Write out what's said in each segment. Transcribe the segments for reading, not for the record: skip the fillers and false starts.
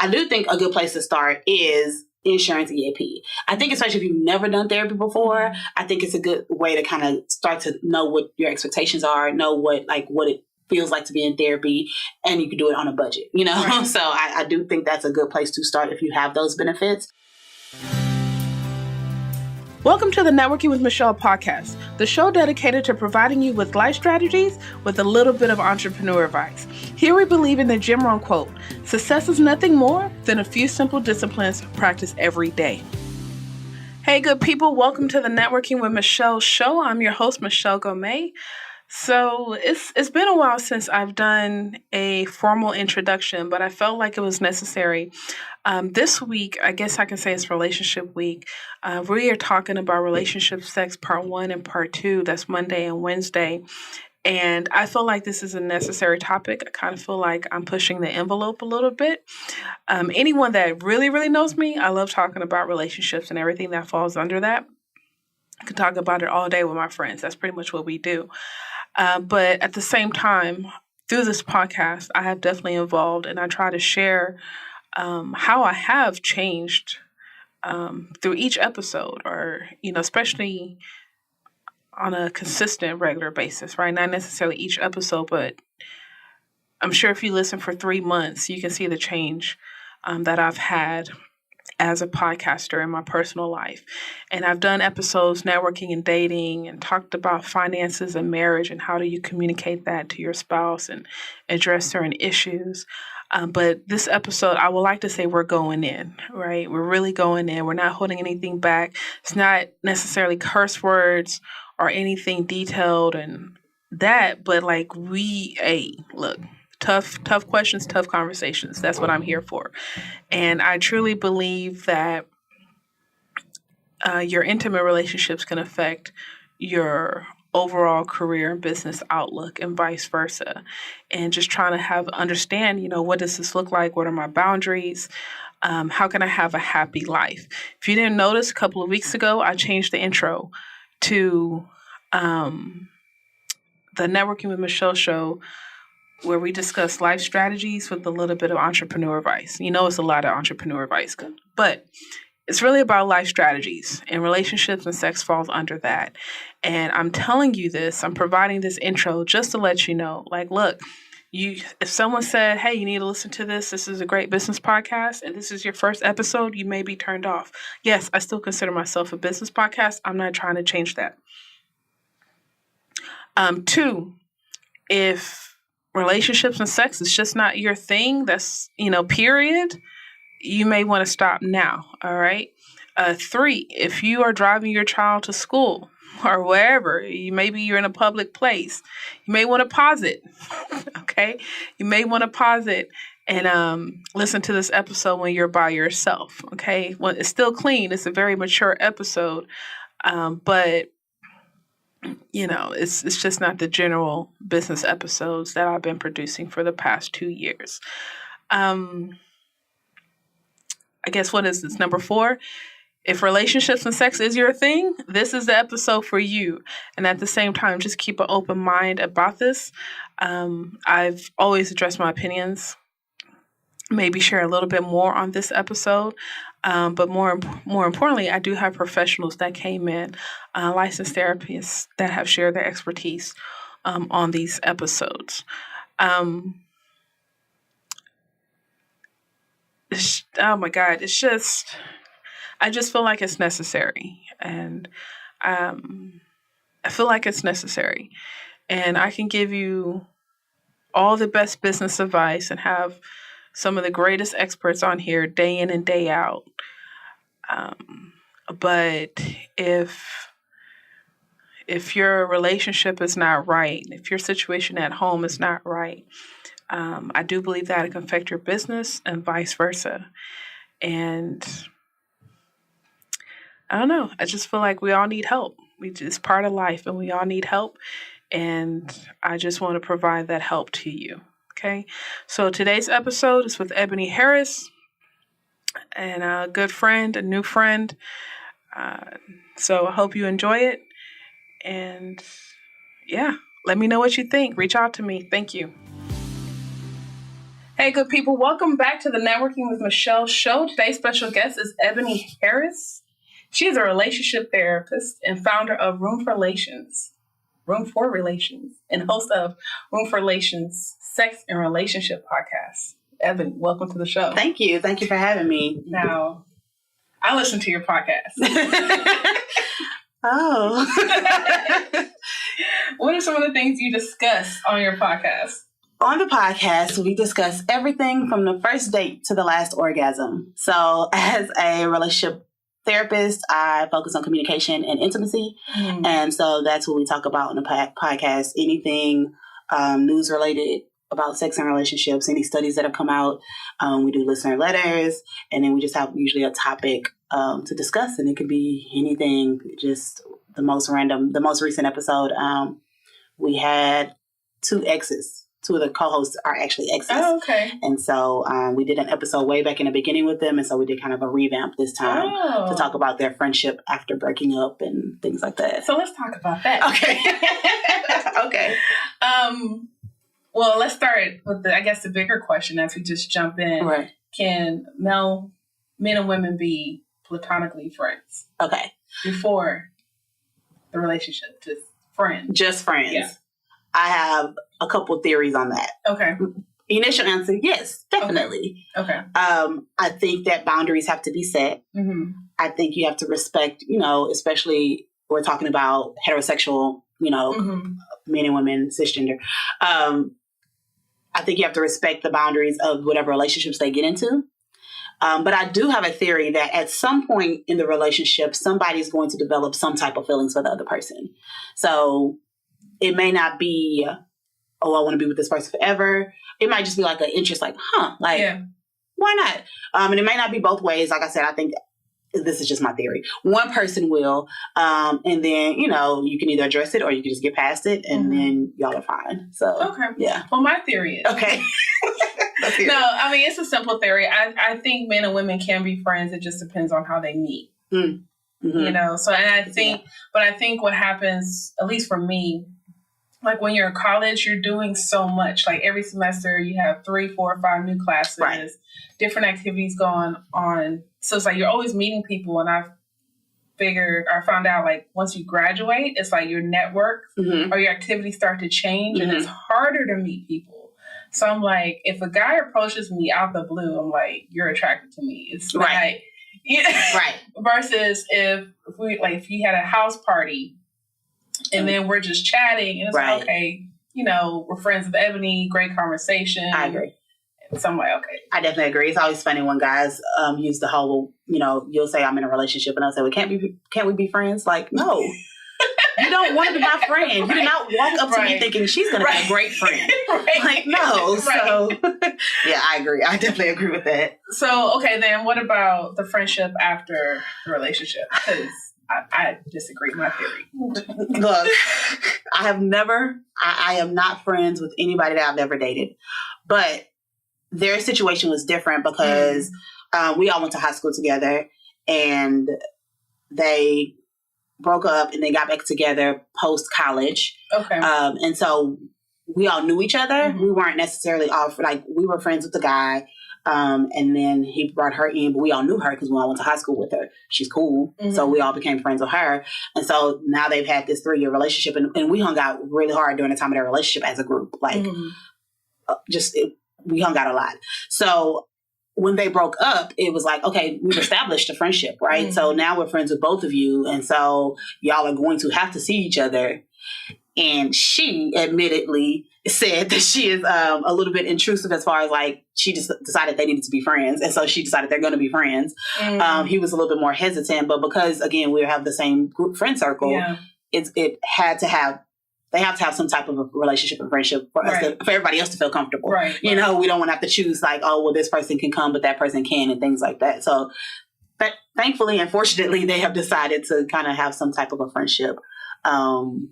I do think a good place to start is insurance EAP. I think especially if you've never done therapy before, I think it's a good way to kind of start to know what your expectations are, know what it feels like to be in therapy, and you can do it on a budget, Right. So I do think that's a good place to start if you have those benefits. Welcome to the Networking with Michelle podcast, the show dedicated to providing you with life strategies with a little bit of entrepreneur advice. Here we believe in the Jim Rohn quote, success is nothing more than a few simple disciplines practiced every day. Hey, good people. Welcome to the Networking with Michelle show. I'm your host, Michelle Gomez. So it's been a while since I've done a formal introduction, but I felt like it was necessary. This week, I guess I can say it's relationship week. We are talking about relationship sex part 1 and part 2. That's Monday and Wednesday. And I feel like this is a necessary topic. I kind of feel like I'm pushing the envelope a little bit. Anyone that really, really knows me, I love talking about relationships and everything that falls under that. I could talk about it all day with my friends. That's pretty much what we do. But at the same time, through this podcast, I have definitely evolved, and I try to share how I have changed through each episode, or, especially on a consistent, regular basis, right? Not necessarily each episode, but I'm sure if you listen for 3 months, you can see the change that I've had as a podcaster in my personal life. And I've done episodes networking and dating and talked about finances and marriage and how do you communicate that to your spouse and address certain issues. But this episode, I would like to say we're going in, right? We're really going in. We're not holding anything back. It's not necessarily curse words or anything detailed and that, but look, tough questions, tough conversations. That's what I'm here for. And I truly believe that your intimate relationships can affect your overall career and business outlook and vice versa. And just trying to understand, what does this look like? What are my boundaries? How can I have a happy life? If you didn't notice, a couple of weeks ago, I changed the intro to the Networking with Michelle show, where we discuss life strategies with a little bit of entrepreneur advice. It's a lot of entrepreneur advice, but it's really about life strategies, and relationships and sex falls under that. And I'm telling you this, I'm providing this intro just to let you know, look, if someone said, hey, you need to listen to this is a great business podcast, and this is your first episode, you may be turned off. Yes, I still consider myself a business podcast. I'm not trying to change that. 2, if relationships and sex is just not your thing, that's, period, you may want to stop now, all right? 3, if you are driving your child to school or wherever, maybe you're in a public place, you may want to pause it, okay? You may want to pause it and listen to this episode when you're by yourself, okay? Well, it's still clean. It's a very mature episode, but it's just not the general business episodes that I've been producing for the past 2 years. I guess what is this? Number 4, if relationships and sex is your thing, this is the episode for you. And at the same time, just keep an open mind about this. I've always addressed my opinions, maybe share a little bit more on this episode. But more importantly, I do have professionals that came in, licensed therapists that have shared their expertise on these episodes. Oh my God, I just feel like it's necessary. And I feel like it's necessary. And I can give you all the best business advice and have some of the greatest experts on here day in and day out. But if your relationship is not right, if your situation at home is not right, I do believe that it can affect your business and vice versa. And I don't know. I just feel like we all need help. It's part of life and we all need help. And I just want to provide that help to you. Okay. So today's episode is with Eboni Harris, and a good friend, a new friend. So I hope you enjoy it. And yeah, let me know what you think. Reach out to me. Thank you. Hey, good people. Welcome back to the Networking with Michelle show. Today's special guest is Eboni Harris. She is a relationship therapist and founder of Room for Relations, and host of Room for Relations, Sex and Relationship podcast. Eboni, welcome to the show. Thank you. Thank you for having me. Now, I listen to your podcast. Oh. What are some of the things you discuss on your podcast? On the podcast, we discuss everything from the first date to the last orgasm. So as a relationship therapist, I focus on communication and intimacy. Mm. And so that's what we talk about in the podcast. Anything news related about sex and relationships, any studies that have come out. We do listener letters, and then we just have usually a topic to discuss. And it could be anything, just the most random. The most recent episode, we had two exes. Two of the co-hosts are actually exes. Oh, okay. And so we did an episode way back in the beginning with them. And so we did kind of a revamp this time to talk about their friendship after breaking up and things like that. So let's talk about that. Okay. Okay. Well, let's start with the bigger question as we just jump in. Right. Can men and women be platonically friends? Okay. Before the relationship, just friends? Just friends. Yeah. I have a couple theories on that. Okay. Initial answer, yes, definitely. Okay. I think that boundaries have to be set. Mm-hmm. I think you have to respect, especially we're talking about heterosexual, mm-hmm. men and women, cisgender. I think you have to respect the boundaries of whatever relationships they get into. But I do have a theory that at some point in the relationship, somebody's going to develop some type of feelings for the other person. So it may not be, I want to be with this person forever. It might just be like an interest, why not? And it may not be both ways. Like I said, I think this is just my theory. One person will, and then, you can either address it or you can just get past it, and mm-hmm. then y'all are fine. So, okay. Yeah. Well, my theory is. Okay. No, I mean, it's a simple theory. I think men and women can be friends. It just depends on how they meet. Mm-hmm. So, and I think, but I think what happens, at least for me, like when you're in college, you're doing so much. Like every semester, you have 3, 4, 5 new classes, right. Different activities going on. So it's like you're always meeting people. And I found out like once you graduate, it's like your network mm-hmm. or your activities start to change, mm-hmm. and it's harder to meet people. So I'm like, if a guy approaches me out the blue, I'm like, you're attracted to me. It's right. Right. Versus if you had a house party. And then we're just chatting, and it's right. like, okay, we're friends with Eboni, great conversation. I agree. So I'm like, okay. I definitely agree. It's always funny when guys use the whole, you'll say I'm in a relationship, and I'll say, well, can't we be friends? Like, no. You don't want to be my friend. You did not walk up to me thinking she's going to be a great friend. Like, no. So, yeah, I agree. I definitely agree with that. So, okay, then what about the friendship after the relationship? Because I disagree with my theory. Look, I am not friends with anybody that I've ever dated. But their situation was different because we all went to high school together, and they broke up and they got back together post-college. Okay. And so we all knew each other. Mm-hmm. We weren't necessarily we were friends with the guy. And then he brought her in, but we all knew her because we all went to high school with her. She's cool. Mm-hmm. So we all became friends with her. And so now they've had this 3-year relationship, and we hung out really hard during the time of their relationship as a group. Like, we hung out a lot. So when they broke up, it was like, okay, we've established a friendship, right? Mm-hmm. So now we're friends with both of you. And so y'all are going to have to see each other. And she admittedly said that she is a little bit intrusive as far as like, she just decided they needed to be friends. And so she decided they're going to be friends. Mm-hmm. He was a little bit more hesitant, but because again, we have the same group friend circle, they have to have some type of a relationship and friendship for us for everybody else to feel comfortable. Right. We don't want to have to choose like, oh, well, this person can come, but that person can, and things like that. So thankfully and fortunately, they have decided to kind of have some type of a friendship,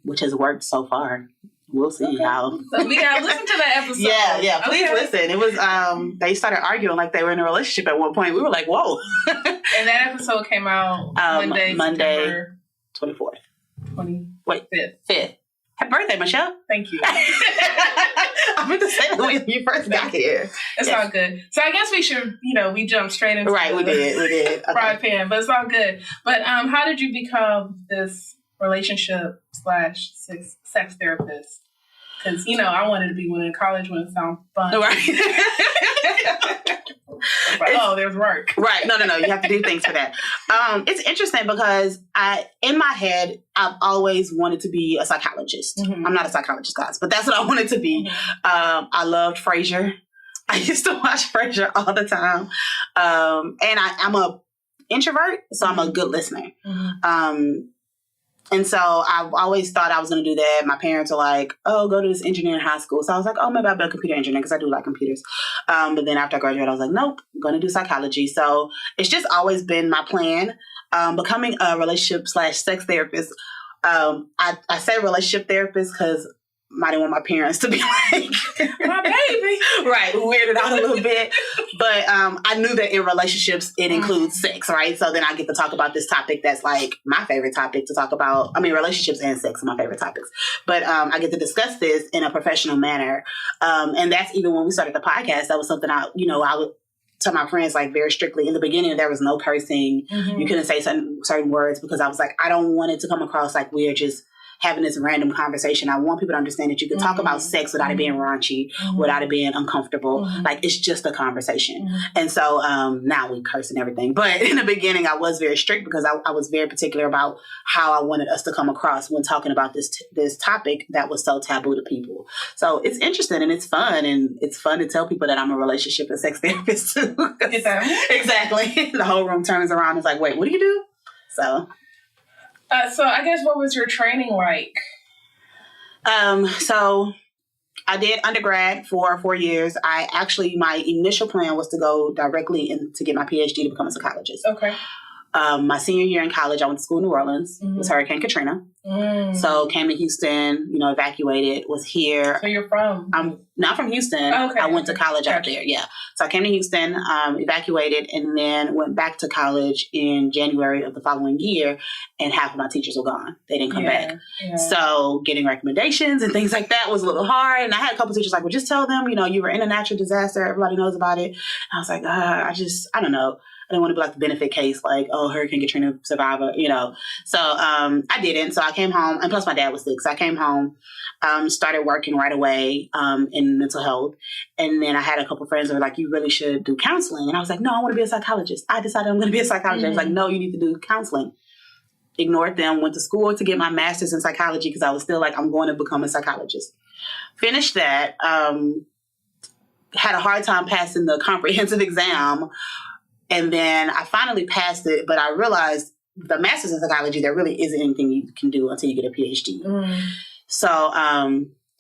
which has worked so far. We'll see how. So we gotta listen to that episode. Yeah. Please listen. It was they started arguing like they were in a relationship at one point. We were like, whoa. And that episode came out Monday, 24th. 25th. 5th. Happy birthday, Michelle. Thank you. I meant to say that when you first got here. It's all good. So I guess we should, we jumped straight into we did. Fry pan, but it's all good. But how did you become this relationship / sex therapist? Because, I wanted to be one in college when it sounds fun. Right. There's work. Right. No. You have to do things for that. It's interesting because in my head, I've always wanted to be a psychologist. Mm-hmm. I'm not a psychologist, guys, but that's what I wanted to be. Mm-hmm. I loved Frasier. I used to watch Frasier all the time. And I'm a introvert, so I'm a good listener. Mm-hmm. And so I always thought I was going to do that. My parents are like, oh, go to this engineering high school. So I was like, oh, maybe I'll be a computer engineer because I do like computers. But then after I graduated, I was like, nope, I'm going to do psychology. So it's just always been my plan. Becoming a relationship / sex therapist. I say relationship therapist because I didn't want my parents to be like, my baby. Right, weirded out a little bit. But I knew that in relationships, it includes sex, right? So then I get to talk about this topic that's like my favorite topic to talk about. I mean, relationships and sex are my favorite topics. But I get to discuss this in a professional manner. And that's even when we started the podcast, that was something I would tell my friends like very strictly. In the beginning, there was no cursing. Mm-hmm. You couldn't say certain words because I was like, I don't want it to come across like we're just having this random conversation. I want people to understand that you can talk about sex without it being raunchy, without it being uncomfortable. Like, it's just a conversation. And so now we curse and everything. But in the beginning, I was very strict because I was very particular about how I wanted us to come across when talking about this topic that was so taboo to people. So it's interesting and it's fun. And it's fun to tell people that I'm a relationship and sex therapist too. Exactly. The whole room turns around and is like, wait, what do you do? So I guess what was your training like? So I did undergrad for 4 years. My initial plan was to go directly to get my PhD to become a psychologist. Okay. My senior year in college, I went to school in New Orleans. It was Hurricane Katrina. So came to Houston, evacuated, was here. So you're from? I'm not from Houston. Okay. I went to college out there, yeah. So I came to Houston, evacuated, and then went back to college in January of the following year, and half of my teachers were gone. They didn't come back. Yeah. So getting recommendations and things like that was a little hard. And I had a couple teachers like, well, just tell them, you were in a natural disaster. Everybody knows about it. And I was like, I don't know. I didn't want to be like the benefit case, like, oh, Hurricane Katrina survivor, So I didn't. So I came home, and plus my dad was sick. So I came home, started working right away in mental health. And then I had a couple friends that were like, you really should do counseling. And I was like, no, I want to be a psychologist. I decided I'm going to be a psychologist. I was like, no, you need to do counseling. Ignored them, went to school to get my master's in psychology because I was still like, I'm going to become a psychologist. Finished that. Had a hard time passing the comprehensive exam. And then I finally passed it, but I realized the master's in psychology, there really isn't anything you can do until you get a PhD. So,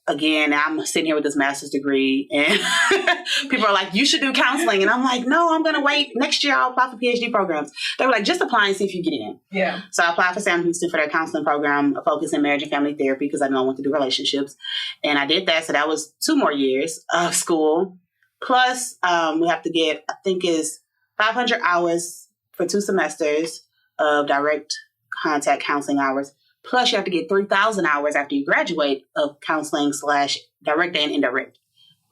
again, I'm sitting here with this master's degree and people are like, you should do counseling. And I'm like, no, I'm going to wait. Next year, I'll apply for PhD programs. They were like, just apply and see if you get in. Yeah. So I applied for Sam Houston for their counseling program, a focus in marriage and family therapy because I know I want to do relationships. And I did that. So that was 2 more years of school. Plus, we have to get, I think is 500 hours for 2 semesters of direct contact counseling hours. Plus, you have to get 3,000 hours after you graduate of counseling / direct and indirect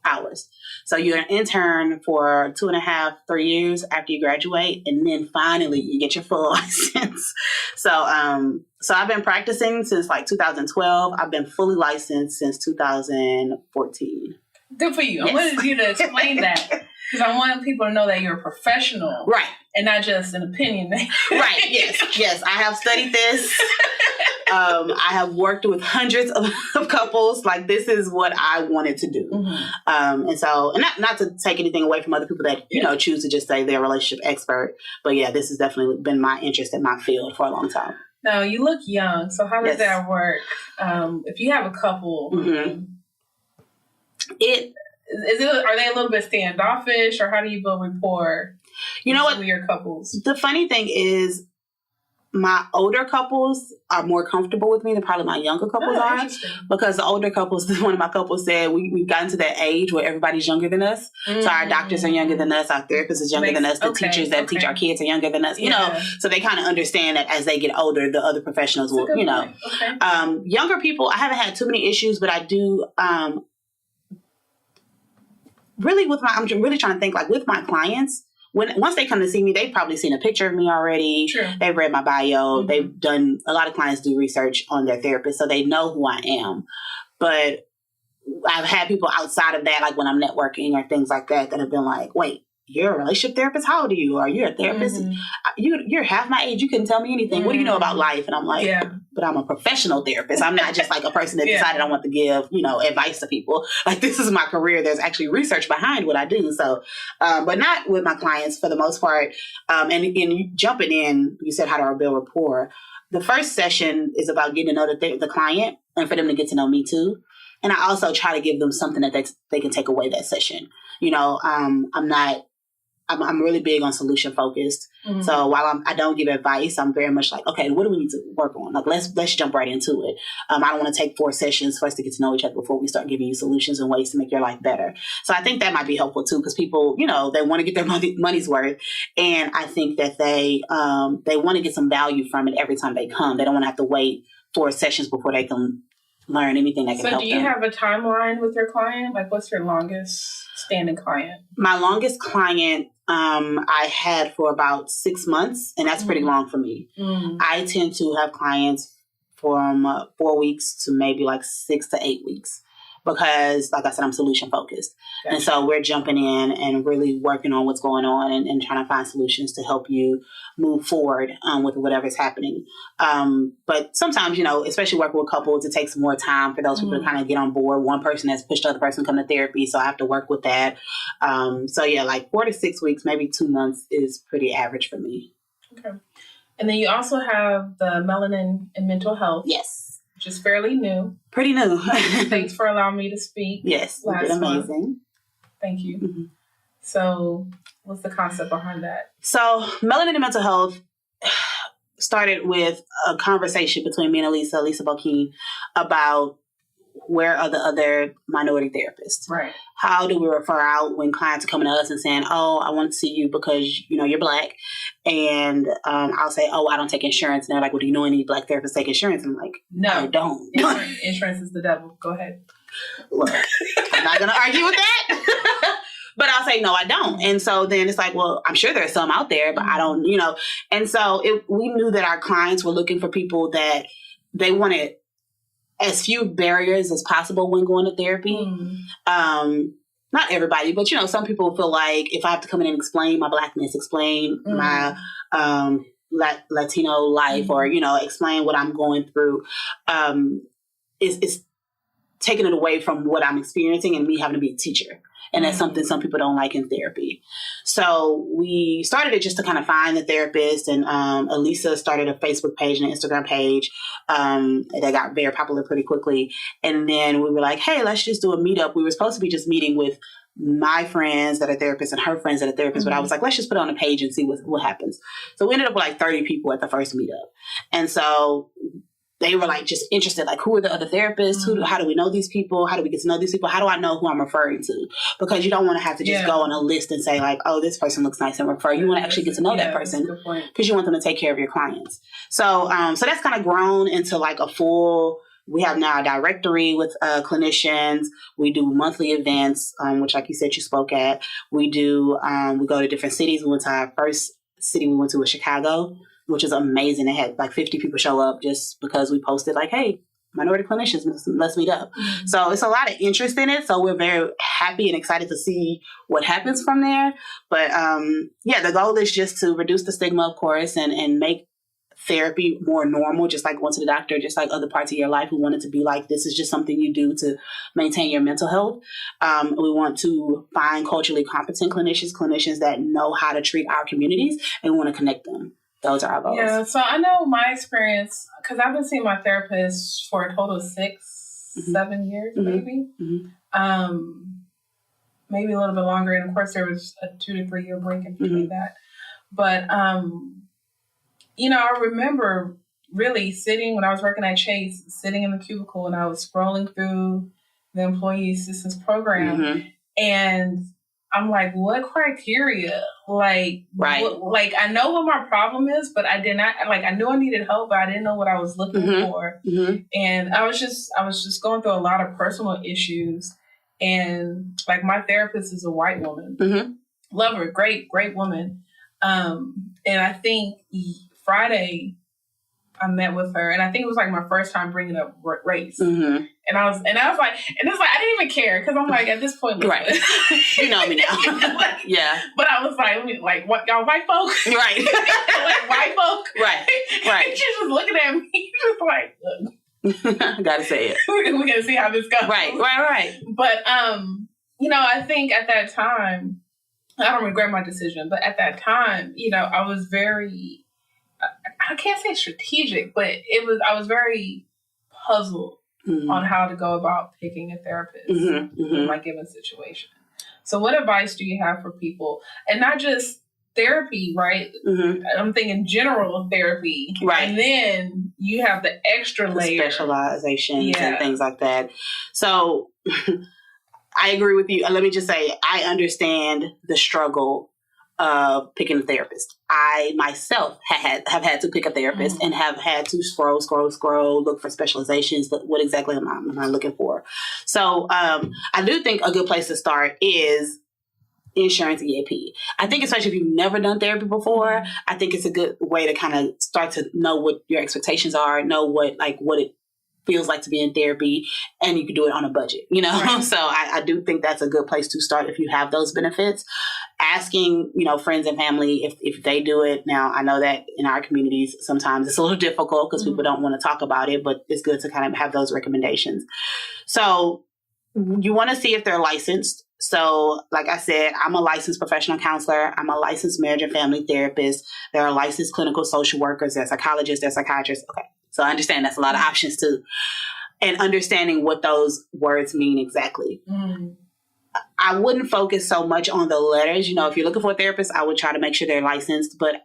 hours. So you're an intern for 2.5, 3 years after you graduate, and then finally you get your full license. So I've been practicing since like 2012. I've been fully licensed since 2014. Good for you. Yes. I wanted you to explain that. Because I want people to know that you're a professional. Right. And not just an opinion maker. Right. Yes. I have studied this. I have worked with hundreds of couples. Like, this is what I wanted to do. And so, and not to take anything away from other people that, choose to just say they're a relationship expert. But yeah, this has definitely been my interest in my field for a long time. Now, you look young. So how does that work? If you have a couple, are they a little bit standoffish, or how do you build rapport? You know what? With your couples. The funny thing is, my older couples are more comfortable with me than probably my younger couples are. Because the older couples, one of my couples said, we've gotten to that age where everybody's younger than us. So our doctors are younger than us, our therapists is younger than us, the teachers that teach our kids are younger than us. You know, so they kind of understand that as they get older, the other professionals will, younger people, I haven't had too many issues, but I do. really I'm really trying to think, like, with my clients, once they come to see me, they've probably seen a picture of me already. True. They've read my bio. They've done, a lot of clients do research on their therapist, so they know who I am. But I've had people outside of that, like when I'm networking or things like that, that have been like, wait, you're a relationship therapist? How old are you? Are you a therapist? You're half my age. You couldn't tell me anything. What do you know about life? And I'm like, but I'm a professional therapist. I'm not just like a person that decided I want to give, advice to people. Like, this is my career. There's actually research behind what I do. So, but not with my clients for the most part. And jumping in, you said how to build rapport. The first session is about getting to know the client and for them to get to know me too. And I also try to give them something that they can take away that session. I'm really big on solution focused. So while I don't give advice, I'm very much like, okay, what do we need to work on? Like, let's jump right into it. I don't want to take 4 sessions for us to get to know each other before we start giving you solutions and ways to make your life better. So I think that might be helpful too, because people, they want to get their money's worth. And I think that they want to get some value from it every time they come. They don't want to have to wait 4 sessions before they can learn anything that can help them. So do you have a timeline with your client? Like, what's your longest standing client? My longest client I had for about 6 months, and that's pretty long for me. I tend to have clients from 4 weeks to maybe like 6 to 8 weeks because, like I said, I'm solution focused. Gotcha. And so we're jumping in and really working on what's going on and trying to find solutions to help you move forward with whatever's happening. But sometimes, especially working with couples, it takes more time for those people to kind of get on board. One person has pushed the other person to come to therapy, so I have to work with that. So yeah, like 4 to 6 weeks, maybe 2 months is pretty average for me. Okay. And then you also have the Melanin and Mental Health. Yes. Which is fairly new. Pretty new. Thanks for allowing me to speak. Yes, you did amazing. Month. Thank you. So what's the concept behind that? So Melanin and Mental Health started with a conversation between me and Lisa Bokeen, about where are the other minority therapists? Right. How do we refer out when clients are coming to us and saying, oh, I want to see you because, you're Black. And I'll say, oh, I don't take insurance. And they're like, well, do you know any Black therapists take insurance? And I'm like, no, I don't. Insurance is the devil. Go ahead. Look, I'm not going to argue with that. But I'll say, no, I don't. And so then it's like, well, I'm sure there's some out there, but I don't, And so we knew that our clients were looking for people that they wanted as few barriers as possible when going to therapy. Not everybody, but some people feel like if I have to come in and explain my Blackness, explain my Latino life, or explain what I'm going through, it's taking it away from what I'm experiencing and me having to be a teacher. And that's something some people don't like in therapy. So we started it just to kind of find the therapist. And Elisa started a Facebook page and an Instagram page that got very popular pretty quickly. And then we were like, hey, let's just do a meetup. We were supposed to be just meeting with my friends that are therapists and her friends that are therapists. But I was like, let's just put it on a page and see what happens. So we ended up with like 30 people at the first meetup. And so they were like just interested, like, who are the other therapists? How do we know these people? How do we get to know these people? How do I know who I'm referring to? Because you don't want to have to just go on a list and say like, oh, this person looks nice and refer. You want to actually get to know that person because you want them to take care of your clients. So, so that's kind of grown into like a full. We have now a directory with clinicians. We do monthly events, which, like you said, you spoke at. We do. We go to different cities. We went to our first city we went to was Chicago, which is amazing. They had like 50 people show up just because we posted like, hey, minority clinicians, let's meet up. So it's a lot of interest in it. So we're very happy and excited to see what happens from there. But the goal is just to reduce the stigma, of course, and make therapy more normal, just like going to the doctor, just like other parts of your life. We want it to be like, this is just something you do to maintain your mental health. We want to find culturally competent clinicians that know how to treat our communities, and we want to connect them. Those are our goals. Yeah, so I know my experience, because I've been seeing my therapist for a total of 7 years, maybe. Maybe a little bit longer. And of course, there was a 2 to 3 year break in between that. But, I remember really sitting when I was working at Chase, sitting in the cubicle, and I was scrolling through the employee assistance program. And I'm like, what criteria? Like, I know what my problem is, but I did not, I knew I needed help, but I didn't know what I was looking for. And I was just going through a lot of personal issues. And like my therapist is a white woman. Mm-hmm. Love her. Great woman. And I think Friday I met with her, and I think it was like my first time bringing up race. Mm-hmm. And I was like, and it's like, I didn't even care because I'm like, at this point, right. You know me now. Like, yeah. But I was like, what, y'all white folk? Right. Like white folk? Right. She's just looking at me, just like, look. Gotta say it. We're gonna see how this goes. Right. But I think at that time, I don't regret my decision, but at that time, I was very, I can't say strategic, but I was very puzzled on how to go about picking a therapist in my given situation. So what advice do you have for people? And not just therapy, right? Mm-hmm. I'm thinking general therapy. Right. And then you have the extra layer. Specializations and things like that. So I agree with you. Let me just say, I understand the struggle of picking a therapist. I myself have had to pick a therapist and have had to scroll, look for specializations, but what exactly am I looking for? So I do think a good place to start is insurance EAP. I think especially if you've never done therapy before, I think it's a good way to kind of start to know what your expectations are, know what it feels like to be in therapy, and you can do it on a budget, Right. So I do think that's a good place to start if you have those benefits. Asking, friends and family if they do it. Now, I know that in our communities, sometimes it's a little difficult because people don't want to talk about it, but it's good to kind of have those recommendations. So you want to see if they're licensed. So like I said, I'm a licensed professional counselor. I'm a licensed marriage and family therapist. There are licensed clinical social workers. There are psychologists. There are psychiatrists. Okay. So I understand that's a lot of options too. And understanding what those words mean exactly. I wouldn't focus so much on the letters. If you're looking for a therapist, I would try to make sure they're licensed. But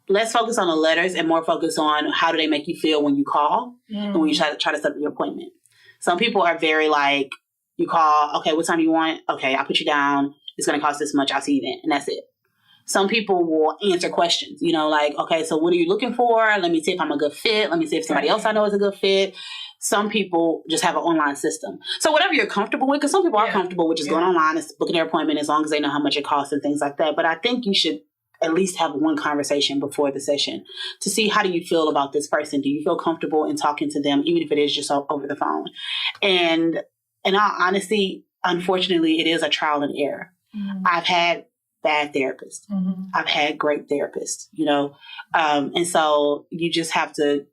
let's focus on the letters and more focus on how do they make you feel when you call and when you try to set up your appointment. Some people are very like, you call, okay, what time do you want? Okay, I'll put you down. It's going to cost this much. I'll see you then. And that's it. Some people will answer questions, like, okay, so what are you looking for? Let me see if I'm a good fit. Let me see if somebody else I know is a good fit. Some people just have an online system. So whatever you're comfortable with, because some people are comfortable with just going online and booking their appointment as long as they know how much it costs and things like that. But I think you should at least have one conversation before the session to see how do you feel about this person? Do you feel comfortable in talking to them, even if it is just over the phone? And in all honesty, unfortunately, it is a trial and error. I've had bad therapists. I've had great therapists, and so you just have to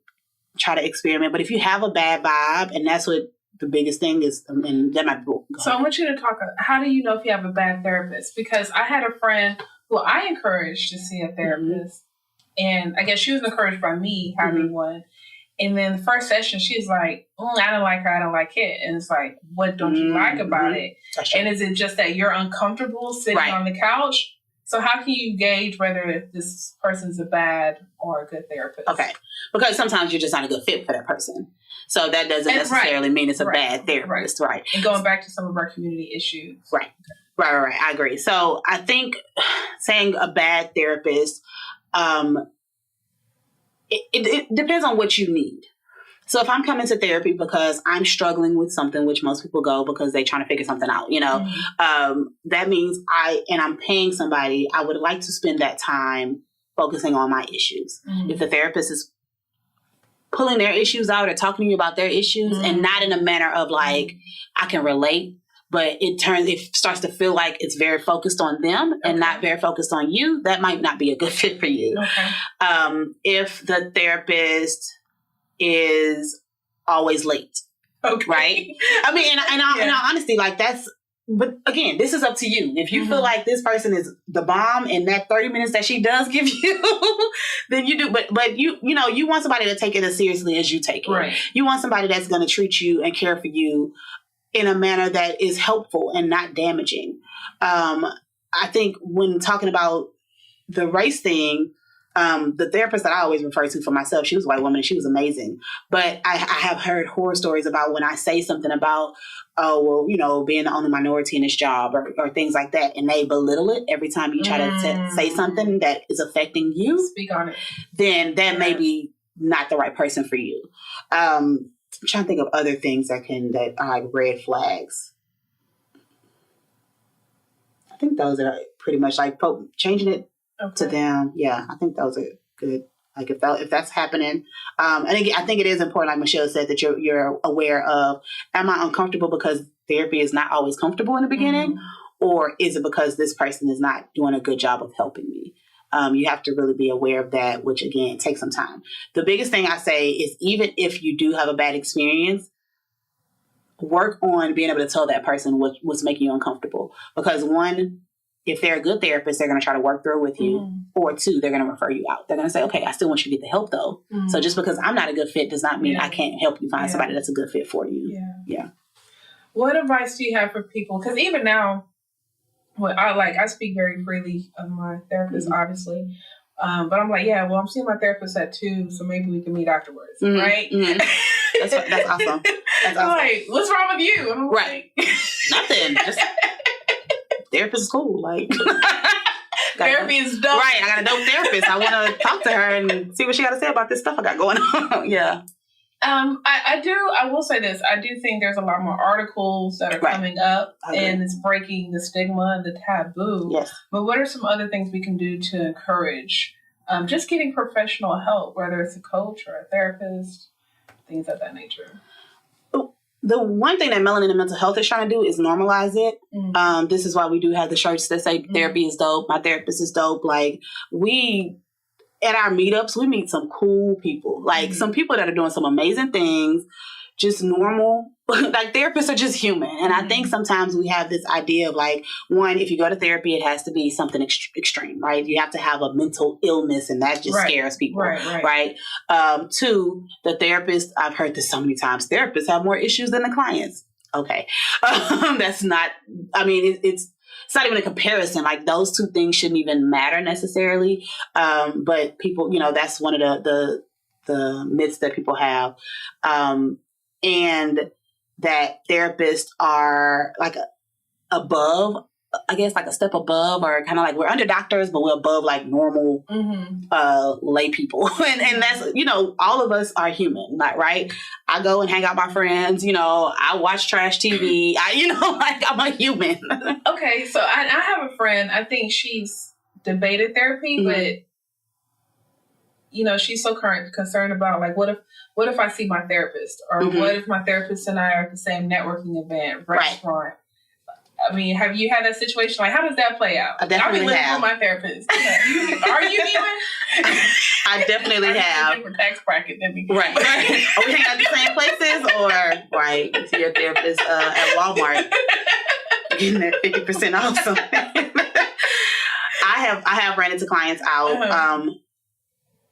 try to experiment. But if you have a bad vibe, and that's what the biggest thing is, and that might be. So I want you to talk, how do you know if you have a bad therapist? Because I had a friend who I encouraged to see a therapist, and I guess she was encouraged by me having one. And then the first session, she's like, I don't like her, I don't like it. And it's like, what don't you like about it? And is it just that you're uncomfortable sitting on the couch? So how can you gauge whether this person's a bad or a good therapist? Okay. Because sometimes you're just not a good fit for that person. So that doesn't necessarily mean it's a bad therapist. Right. And going back to some of our community issues. Right. I agree. So I think saying a bad therapist, it depends on what you need. So if I'm coming to therapy because I'm struggling with something, which most people go because they're trying to figure something out, that means I'm paying somebody, I would like to spend that time focusing on my issues. If the therapist is pulling their issues out or talking to you about their issues and not in a manner of like, I can relate, but it starts to feel like it's very focused on them and not very focused on you, that might not be a good fit for you. If the therapist is always late, right? I mean, in all honesty, like but again, this is up to you. If you feel like this person is the bomb in that 30 minutes that she does give you, then you do. But you want somebody to take it as seriously as you take it. Right. You want somebody that's going to treat you and care for you in a manner that is helpful and not damaging. I think when talking about the race thing, the therapist that I always refer to for myself, she was a white woman and she was amazing. But I have heard horror stories about when I say something about, being the only minority in this job or things like that, and they belittle it every time you try to say something that is affecting you. Speak on it. Then that may be not the right person for you. I'm trying to think of other things that are like red flags. think those are pretty much like changing it to them. Yeah, I think those are good. Like if that's happening, and again, I think it is important, like Michelle said, that you're aware of, am I uncomfortable because therapy is not always comfortable in the beginning, or is it because this person is not doing a good job of helping me? You have to really be aware of that, which again takes some time. The biggest thing I say is, even if you do have a bad experience, work on being able to tell that person what's making you uncomfortable. Because one, if they're a good therapist, they're going to try to work through it with you. Or two, they're going to refer you out. They're going to say, okay, I still want you to get the help though. So just because I'm not a good fit does not mean I can't help you find somebody that's a good fit for you. Yeah. What advice do you have for people? Because even now, I speak very freely of my therapist, obviously. But I'm like, I'm seeing my therapist at 2, so maybe we can meet afterwards, right? That's awesome. That's awesome. Like, what's wrong with you? I'm right. Nothing. Just therapist is cool. Like therapy is dope. Right. I got a dope therapist. I want to talk to her and see what she got to say about this stuff I got going on. Yeah. I will say this. I do think there's a lot more articles that are coming up, and it's breaking the stigma and the taboo. Yes. But what are some other things we can do to encourage just getting professional help, whether it's a coach or a therapist, things of that nature? The one thing that Melanin and Mental Health is trying to do is normalize it. This is why we do have the shirts that say therapy is dope. My therapist is dope. Like at our meetups, we meet some cool people, like some people that are doing some amazing things, just normal. Like therapists are just human. And I think sometimes we have this idea of like, one, if you go to therapy, it has to be something extreme, right? You have to have a mental illness, and that just scares people, right? Two, the therapist, I've heard this so many times, therapists have more issues than the clients. Okay. That's not, I mean, it's not even a comparison. Like those two things shouldn't even matter necessarily. But people, that's one of the myths that people have. And that therapists are like above, I guess, like a step above, or kind of like we're under doctors, but we're above like normal lay people. and that's, all of us are human, like, right? I go and hang out with my friends, I watch trash TV. Like I'm a human. Okay. So I have a friend, I think she's debated therapy, but she's so concerned about like, what if I see my therapist, or what if my therapist and I are at the same networking event, restaurant? Right. I mean, have you had that situation? Like, how does that play out? I definitely have. With my therapist. Are you even? I definitely have. Different tax bracket than me. Right. Are we hanging out the same places, or right to your therapist at Walmart getting that 50% off something? I have ran into clients out.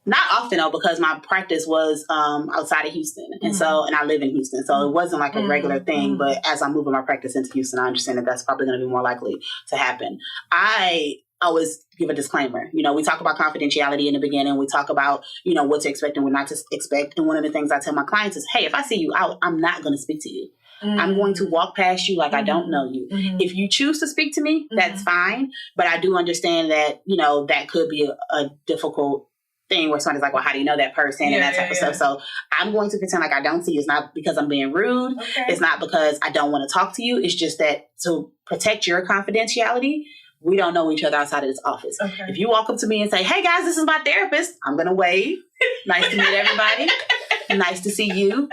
Not often though, because my practice was outside of Houston, and and I live in Houston, so it wasn't like a regular thing. But as I'm moving my practice into Houston, I understand that that's probably going to be more likely to happen. I always give a disclaimer. We talk about confidentiality in the beginning. We talk about what to expect and what not to expect. And one of the things I tell my clients is, hey, if I see you out, I'm not going to speak to you. I'm going to walk past you like I don't know you. If you choose to speak to me, that's fine. But I do understand that that could be a difficult thing where somebody's like, well, how do you know that person and that type of stuff? So I'm going to pretend like I don't see you. It's not because I'm being rude. Okay. It's not because I don't want to talk to you. It's just that to protect your confidentiality, we don't know each other outside of this office. Okay. If you walk up to me and say, hey guys, this is my therapist, I'm going to wave. Nice to meet everybody. Nice to see you.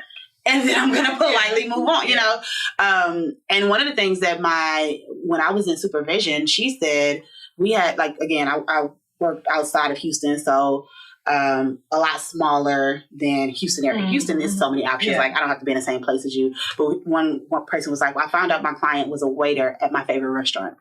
And then I'm going to politely move on, And one of the things that when I was in supervision, she said, we had I worked outside of Houston. So a lot smaller than Houston area. Houston is so many options. Yeah. Like I don't have to be in the same place as you. But one person was like, well, I found out my client was a waiter at my favorite restaurant.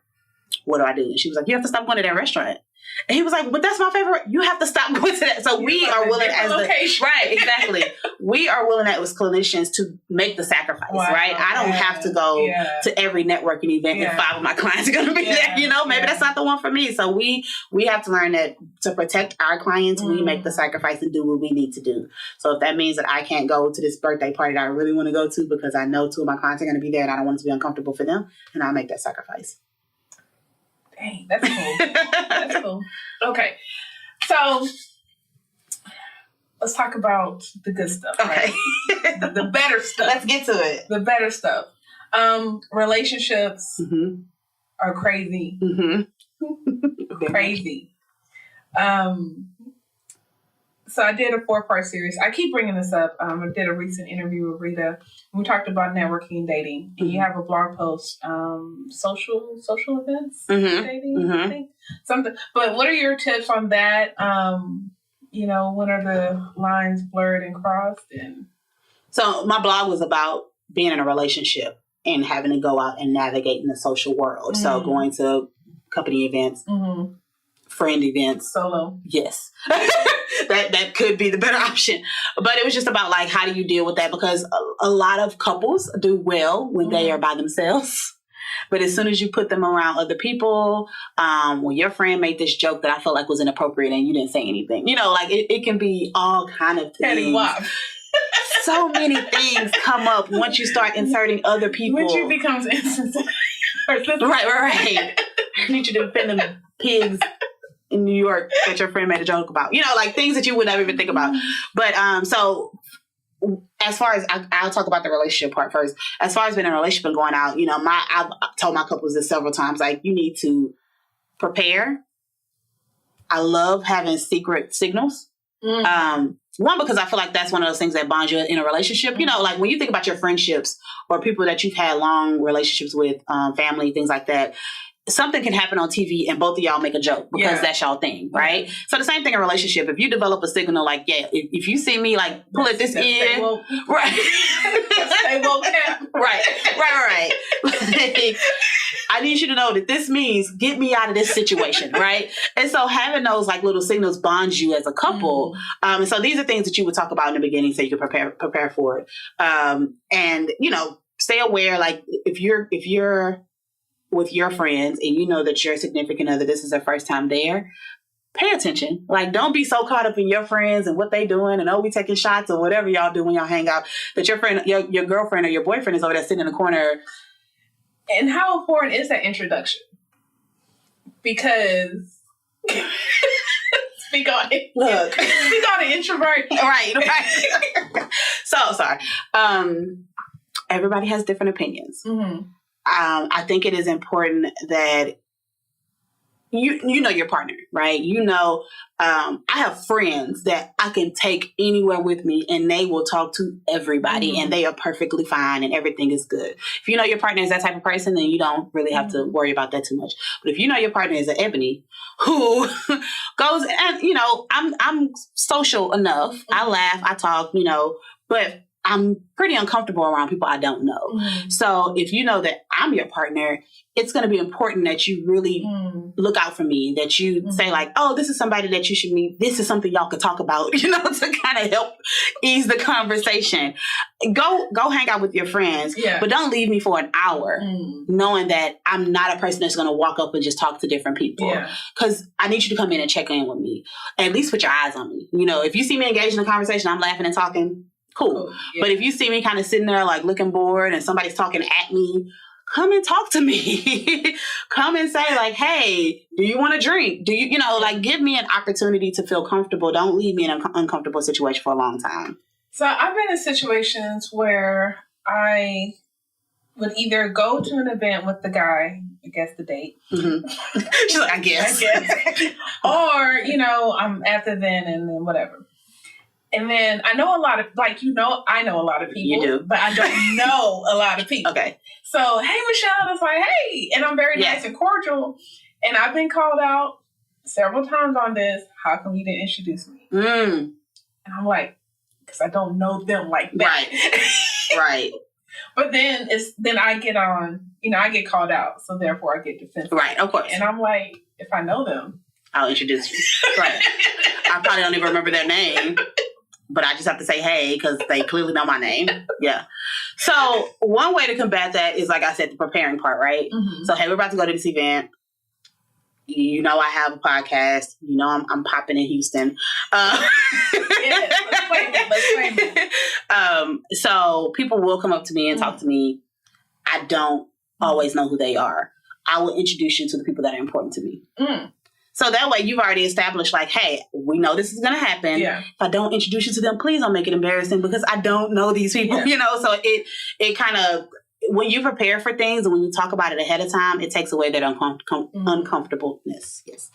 What do I do? And she was like, you have to stop going to that restaurant. And he was like, but that's my favorite. You have to stop going to that. So we are willing right, exactly. We are willing as clinicians to make the sacrifice, right? I don't have to go to every networking event and 5 of my clients are going to be there. Maybe that's not the one for me. So we have to learn that to protect our clients, we make the sacrifice and do what we need to do. So if that means that I can't go to this birthday party that I really want to go to because I know 2 of my clients are going to be there and I don't want it to be uncomfortable for them, and I'll make that sacrifice. Dang, that's cool. That's cool. Okay. So let's talk about the good stuff, right? Okay. the better stuff. Let's get to it. The better stuff. Relationships. are crazy. Mm-hmm. Crazy. So I did a 4-part series. I keep bringing this up. I did a recent interview with Rita. We talked about networking and dating. And you have a blog post, social events, dating, I think. Something. But what are your tips on that? When are the lines blurred and crossed? So my blog was about being in a relationship and having to go out and navigate in the social world. Mm-hmm. So going to company events, friend events. Solo. Yes. that could be the better option. But it was just about like, how do you deal with that? Because a lot of couples do well when they are by themselves. But as soon as you put them around other people, when your friend made this joke that I felt like was inappropriate and you didn't say anything, like it can be all kind of things. So many things come up once you start inserting other people. Once you becomes insensitive. Right. I need you to defend them pigs in New York that your friend made a joke about. Like things that you would never even think about. But so as far as I'll talk about the relationship part first. As far as being in a relationship and going out, I've told my couples this several times. Like, you need to prepare. I love having secret signals. One, because I feel like that's one of those things that bonds you in a relationship. Like when you think about your friendships or people that you've had long relationships with, family, things like that, something can happen on TV and both of y'all make a joke because that's y'all thing, right? So the same thing in a relationship. If you develop a signal like, if you see me like pull at this end, right? Right. Like, I need you to know that this means get me out of this situation, right? And so having those like little signals bonds you as a couple. And so these are things that you would talk about in the beginning so you can prepare for it. And stay aware. Like if you're with your friends and you know that your significant other, this is their first time there, pay attention. Like, don't be so caught up in your friends and what they doing and we taking shots or whatever y'all do when y'all hang out that your friend, your girlfriend or your boyfriend is over there sitting in the corner. And how important is that introduction? Because speak on it. Look. Speak on an introvert. Right. So sorry. Everybody has different opinions. I think it is important that you know your partner, right? I have friends that I can take anywhere with me and they will talk to everybody and they are perfectly fine and everything is good. If you know your partner is that type of person, then you don't really have to worry about that too much. But if you know your partner is an Eboni who goes and, I'm social enough. I laugh, I talk, but I'm pretty uncomfortable around people I don't know. So if you know that I'm your partner, it's going to be important that you really look out for me, that you say like, oh, this is somebody that you should meet. This is something y'all could talk about, to kind of help ease the conversation. Go hang out with your friends, but don't leave me for an hour knowing that I'm not a person that's going to walk up and just talk to different people. Because I need you to come in and check in with me. At least put your eyes on me. If you see me engaged in a conversation, I'm laughing and talking, cool. But if you see me kind of sitting there like looking bored and somebody's talking at me, come and talk to me. Come and say like, hey, do you want a drink? Do you, give me an opportunity to feel comfortable. Don't leave me in an uncomfortable situation for a long time. So I've been in situations where I would either go to an event with the guy, I guess the date. She's like, I guess. Or, I'm at the event and then whatever. And then I know a lot of, I know a lot of people. You do. But I don't know a lot of people. Okay. So, hey, Michelle. It's like, hey. And I'm very nice and cordial. And I've been called out several times on this. How come you didn't introduce me? And I'm like, because I don't know them like that. Right. But then I get on, I get called out. So therefore I get defensive. Right, of course. And I'm like, if I know them, I'll introduce you. Right. I probably don't even remember their name. But I just have to say, hey, because they clearly know my name. Yeah. So one way to combat that is, like I said, the preparing part, right? So, hey, we're about to go to this event. I have a podcast. I'm popping in Houston. Let's claim it. So people will come up to me and talk to me. I don't always know who they are. I will introduce you to the people that are important to me. So that way you've already established like, hey, we know this is going to happen. If I don't introduce you to them, please don't make it embarrassing because I don't know these people, So it kind of when you prepare for things and when you talk about it ahead of time, it takes away that uncomfortableness. Yes.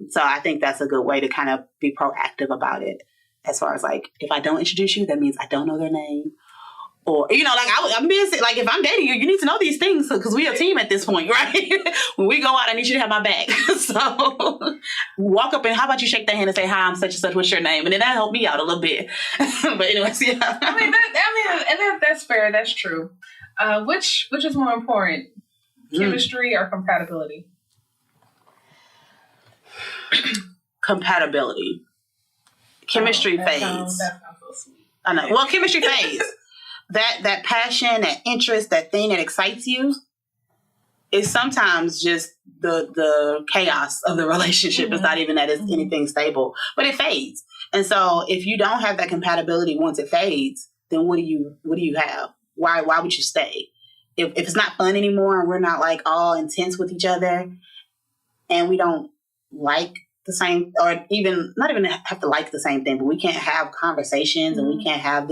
So I think that's a good way to kind of be proactive about it. As far as like, if I don't introduce you, that means I don't know their name. Or, you know, like I'm being like, if I'm dating you, you need to know these things because we a team at this point, right? When we go out, I need you to have my back. So walk up and how about you shake their hand and say, hi, I'm such and such, what's your name? And then that helped me out a little bit. But anyways, yeah. That's fair. That's true. Which is more important, chemistry or compatibility? Compatibility. Chemistry fades. That sounds so sweet. I know. Well, chemistry fades. That passion, that interest, that thing that excites you is sometimes just the chaos of the relationship. It's not even that it's anything stable, but it fades. And so if you don't have that compatibility once it fades, then what do you have? Why would you stay? If it's not fun anymore and we're not like all intense with each other and we don't like the same, or even not even have to like the same thing, but we can't have conversations and we can't have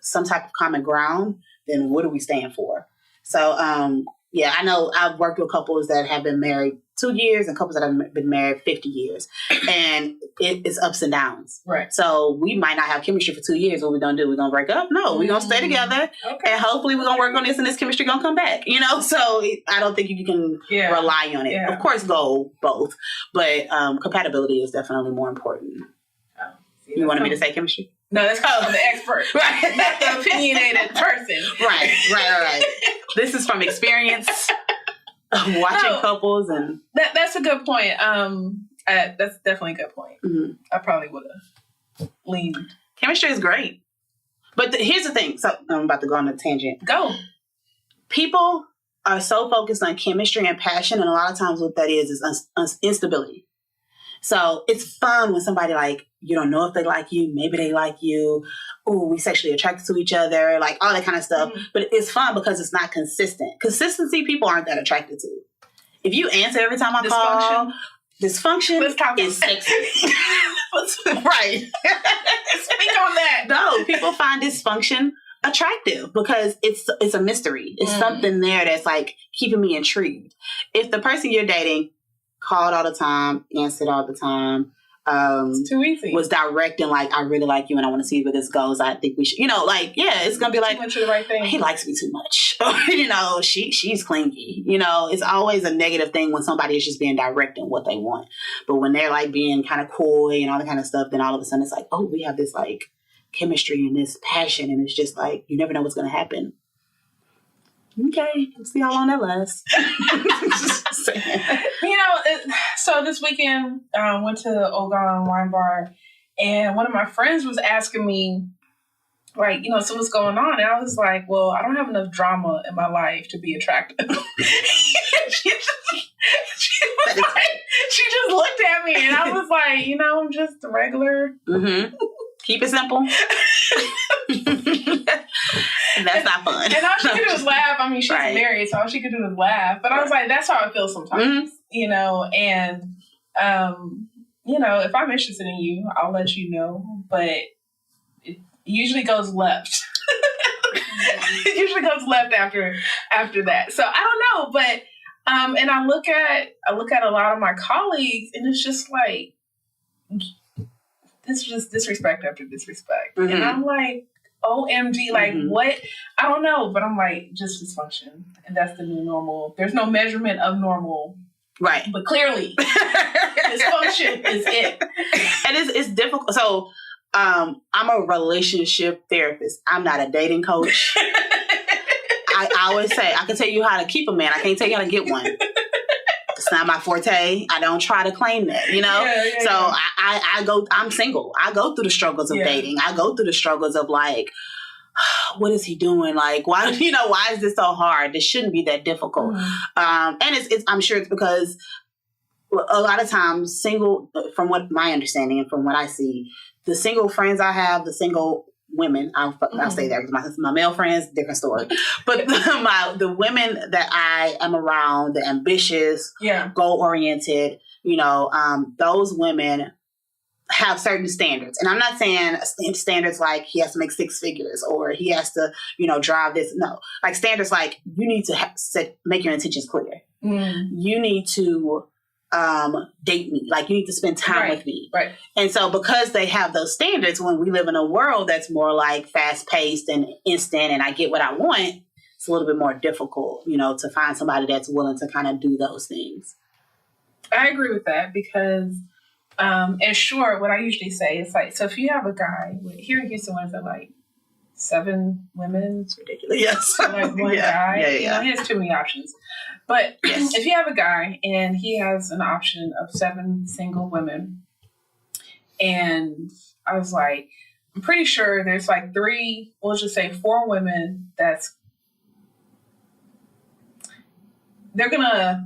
some type of common ground, then what are we staying for? So, yeah, I know I've worked with couples that have been married 2 years and couples that have been married 50 years. And it's ups and downs. Right. So we might not have chemistry for 2 years. What we're going to do? We're going to break up? No, we're going to stay together. Okay. And hopefully we're going to work on this and this chemistry going to come back. You know, so I don't think you can rely on it. Yeah. Of course, go both. But compatibility is definitely more important. Oh, you wanted me to say chemistry? No, that's called the expert. Right. Not the opinionated person. Right. This is from experience of watching couples. And that's a good point. That's definitely a good point. Mm-hmm. I probably would have leaned. Chemistry is great. But here's the thing. So I'm about to go on a tangent. Go. People are so focused on chemistry and passion, and a lot of times what that is instability. So it's fun when somebody like, you don't know if they like you, maybe they like you, oh, we sexually attracted to each other, like all that kind of stuff. Mm-hmm. But it's fun because it's not consistent. Consistency, people aren't that attracted to. If you answer every time I call, dysfunction is sexy. Right. Speak on that. No, people find dysfunction attractive because it's a mystery. It's something there that's like keeping me intrigued. If the person you're dating called all the time, answered all the time, it's too easy. Was direct and like, I really like you and I want to see where this goes. I think we should, like, yeah, it's going to be like, the right thing. He likes me too much. She's clingy. It's always a negative thing when somebody is just being direct in what they want. But when they're like being kind of coy and all that kind of stuff, then all of a sudden it's like, oh, we have this like chemistry and this passion. And it's just like, you never know what's going to happen. Okay, let's see how long that lasts. So this weekend, went to the Ogon Wine Bar, and one of my friends was asking me, like, so what's going on? And I was like, well, I don't have enough drama in my life to be attractive. she just looked at me, and I was like, I'm just a regular. Mm-hmm. Keep it simple. That's not fun. And all she could do was laugh. I mean, she's married, so all she could do was laugh. But I was like, that's how I feel sometimes, And, if I'm interested in you, I'll let you know. But it usually goes left. It usually goes left after that. So I don't know, but and I look at a lot of my colleagues, and it's just like, it's just disrespect after disrespect. Mm-hmm. And I'm like, OMG, like what? I don't know, but I'm like, just dysfunction. And that's the new normal. There's no measurement of normal. Right. But clearly, dysfunction is it. And it's difficult. So I'm a relationship therapist. I'm not a dating coach. I always say, I can tell you how to keep a man. I can't tell you how to get one. It's not my forte. I don't try to claim that, So I'm single. I go through the struggles of dating. I go through the struggles of like, what is he doing? Like, why is this so hard? This shouldn't be that difficult. Mm-hmm. And I'm sure it's because a lot of times single, from what my understanding and from what I see, the single friends I have, the single women, I'll say that because my male friends, different story. But the women that I am around, the ambitious, goal-oriented, those women have certain standards. And I'm not saying standards like he has to make 6 figures or he has to, drive this. No, like standards like you need to make your intentions clear. You need to date me. Like you need to spend time with me. Right. And so because they have those standards, when we live in a world that's more like fast paced and instant and I get what I want, it's a little bit more difficult, to find somebody that's willing to kind of do those things. I agree with that because and sure, what I usually say is like, so if you have a guy, here in Houston, what is it, like 7 women? It's ridiculous. Yes. Like one guy. Yeah. He has too many options. But if you have a guy and he has an option of 7 single women, and I was like, I'm pretty sure there's like 3, we'll just say 4 women they're going to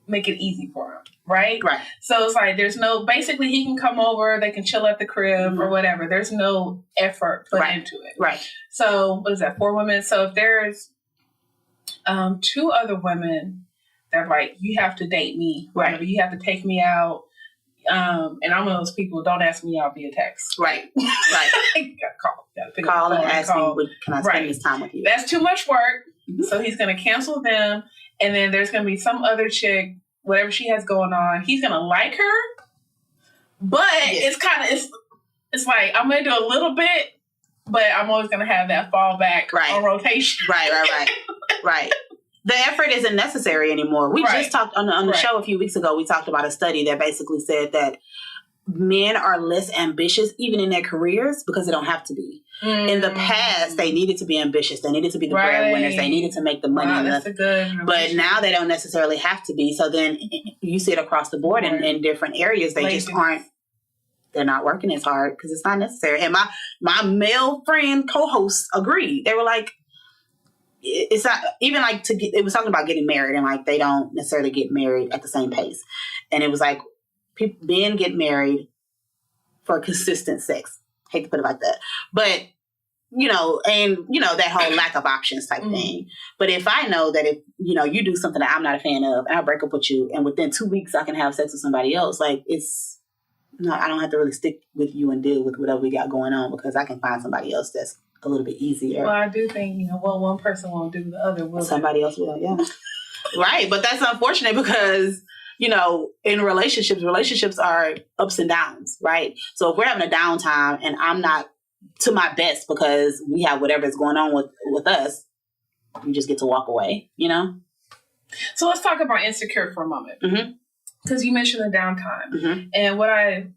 make it easy for him. Right? So it's like basically he can come over, they can chill at the crib or whatever. There's no effort put into it. Right. So what is that, 4 women? So if there's 2 other women that are like, you have to date me, whatever, you have to take me out. And I'm one of those people, don't ask me out via text. Right. You gotta call and ask me, can I spend this time with you? That's too much work. So he's going to cancel them. And then there's going to be some other chick, whatever she has going on, he's going to like her. But it's kind of, it's like, I'm going to do a little bit, but I'm always going to have that fallback on rotation. Right. The effort isn't necessary anymore. We just talked on the show a few weeks ago, we talked about a study that basically said that men are less ambitious even in their careers because they don't have to be. In the past, they needed to be ambitious. They needed to be the breadwinners. They needed to make the money. But now they don't necessarily have to be. So then you see it across the board in different areas. They just aren't. They're not working as hard because it's not necessary. And my male friend co-hosts agreed. They were like, it's not even like it was talking about getting married and like they don't necessarily get married at the same pace. And it was like men get married for consistent sex. Hate to put it like that. But, that whole lack of options type thing. But if I know that if, you do something that I'm not a fan of and I break up with you and within 2 weeks I can have sex with somebody else, like I don't have to really stick with you and deal with whatever we got going on because I can find somebody else that's a little bit easier. Well, I do think, one person won't do, the other will. Somebody else will, yeah. Right. But that's unfortunate because, in relationships are ups and downs, right? So if we're having a downtime and I'm not to my best because we have whatever's going on with us, you just get to walk away, So let's talk about insecure for a moment. Because you mentioned the downtime. And what I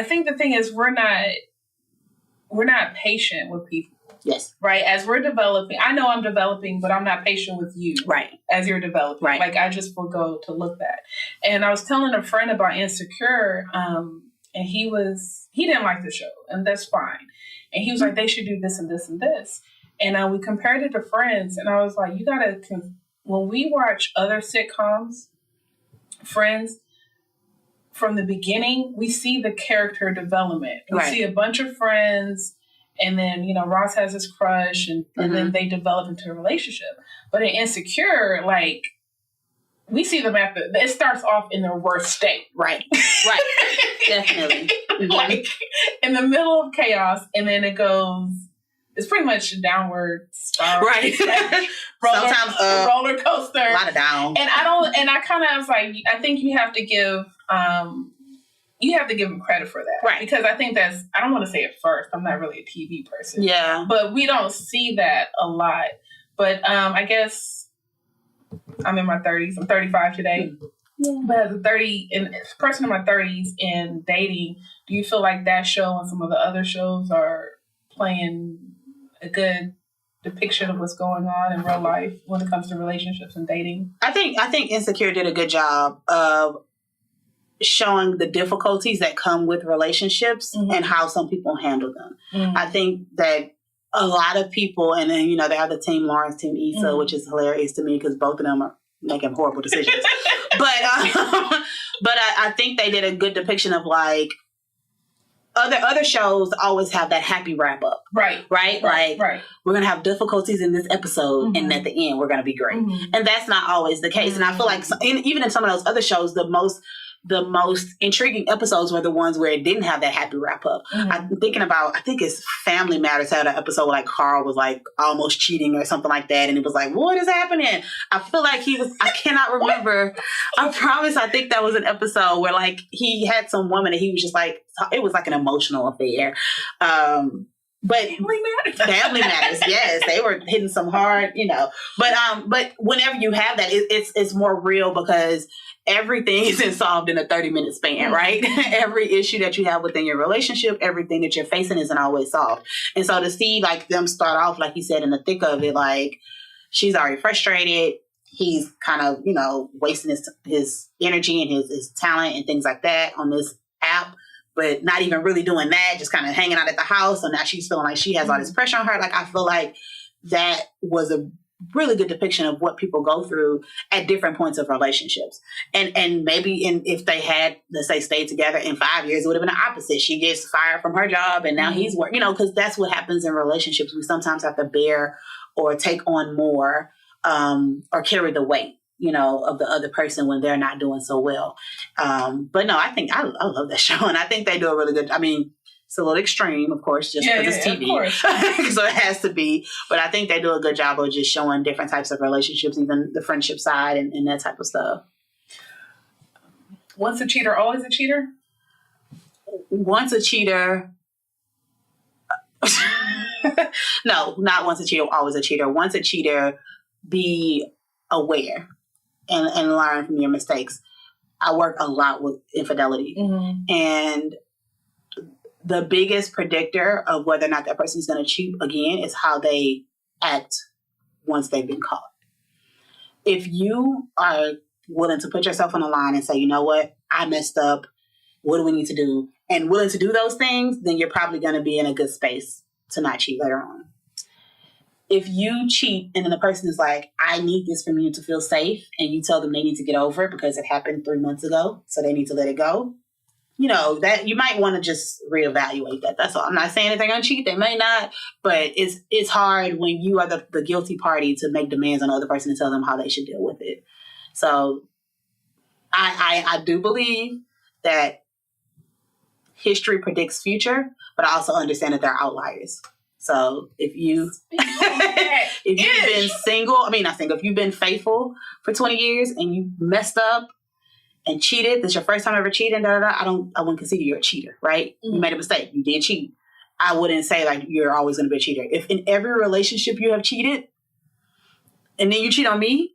think the thing is we're not patient with people. Yes. Right. As we're developing, I know I'm developing, but I'm not patient with you. Right. As you're developing. Right. Like I just will go to look that. And I was telling a friend about Insecure, and he didn't like the show, and that's fine. And he was like, they should do this and this and this. And we compared it to Friends, and I was like, when we watch other sitcoms, Friends, from the beginning, we see the character development. We see a bunch of friends, and then, Ross has his crush, and then they develop into a relationship. But in Insecure, like, we see them it starts off in their worst state. Right. Definitely. Like, in the middle of chaos, and then it's pretty much a downward spiral. Right. Sometimes roller coaster. A lot of down. And I kind of was like, I think you have to give him credit for that. Right. Because I think I don't want to say it first. I'm not really a TV person. Yeah. But we don't see that a lot. But I guess I'm in my 30s. I'm 35 today. Yeah. But as a person in my 30s in dating, do you feel like that show and some of the other shows are playing a good depiction of what's going on in real life when it comes to relationships and dating? I think Insecure did a good job of showing the difficulties that come with relationships and how some people handle them. I think that a lot of people, and then, they have the Team Lawrence, Team Issa, which is hilarious to me because both of them are making horrible decisions. but I think they did a good depiction of like, other shows always have that happy wrap up. Right. Like, we're going to have difficulties in this episode, and at the end, we're going to be great. And that's not always the case. And I feel like, even in some of those other shows, the most the most intriguing episodes were the ones where it didn't have that happy wrap up. I'm thinking about, I think it's Family Matters had an episode where like Carl was like almost cheating or something like that. And it was like, what is happening? I feel like I cannot remember. I promise. I think that was an episode where like he had some woman and he was just like, it was like an emotional affair. But Family Matters, yes, they were hitting some hard, But whenever you have that, it's more real because everything isn't solved in a 30-minute span, right? Every issue that you have within your relationship, everything that you're facing isn't always solved. And so to see like them start off, like you said, in the thick of it, like she's already frustrated. He's kind of, wasting his energy and his talent and things like that on this app. But not even really doing that, just kind of hanging out at the house. So now she's feeling like she has all this pressure on her. Like, I feel like that was a really good depiction of what people go through at different points of relationships. And maybe if they had, let's say, stayed together in 5 years, it would have been the opposite. She gets fired from her job and now he's working, because that's what happens in relationships. We sometimes have to bear or take on more or carry the weight, of the other person when they're not doing so well. But no, I think I love that show. And I think they do a really good, it's a little extreme, of course, just because it's TV. Of course. So it has to be. But I think they do a good job of just showing different types of relationships, even the friendship side and that type of stuff. Once a cheater, always a cheater? Once a cheater. No, not once a cheater, always a cheater. Once a cheater, be aware and learn from your mistakes. I work a lot with infidelity. And the biggest predictor of whether or not that person's going to cheat again is how they act once they've been caught. If you are willing to put yourself on the line and say, you know what, I messed up, what do we need to do? And willing to do those things, then you're probably going to be in a good space to not cheat later on. If you cheat and then the person is like, I need this from you to feel safe, and you tell them they need to get over it because it happened 3 months ago, so they need to let it go, that you might want to just reevaluate that. That's all. I'm not saying anything on cheat. They may not, but it's hard when you are the guilty party to make demands on the other person and tell them how they should deal with it. So I do believe that history predicts future, but I also understand that there are outliers. So if you've been if you've been faithful for 20 years and you messed up and cheated, that's your first time ever cheating, I wouldn't consider you a cheater, right? You made a mistake. You did cheat. I wouldn't say like you're always going to be a cheater. If in every relationship you have cheated and then you cheat on me,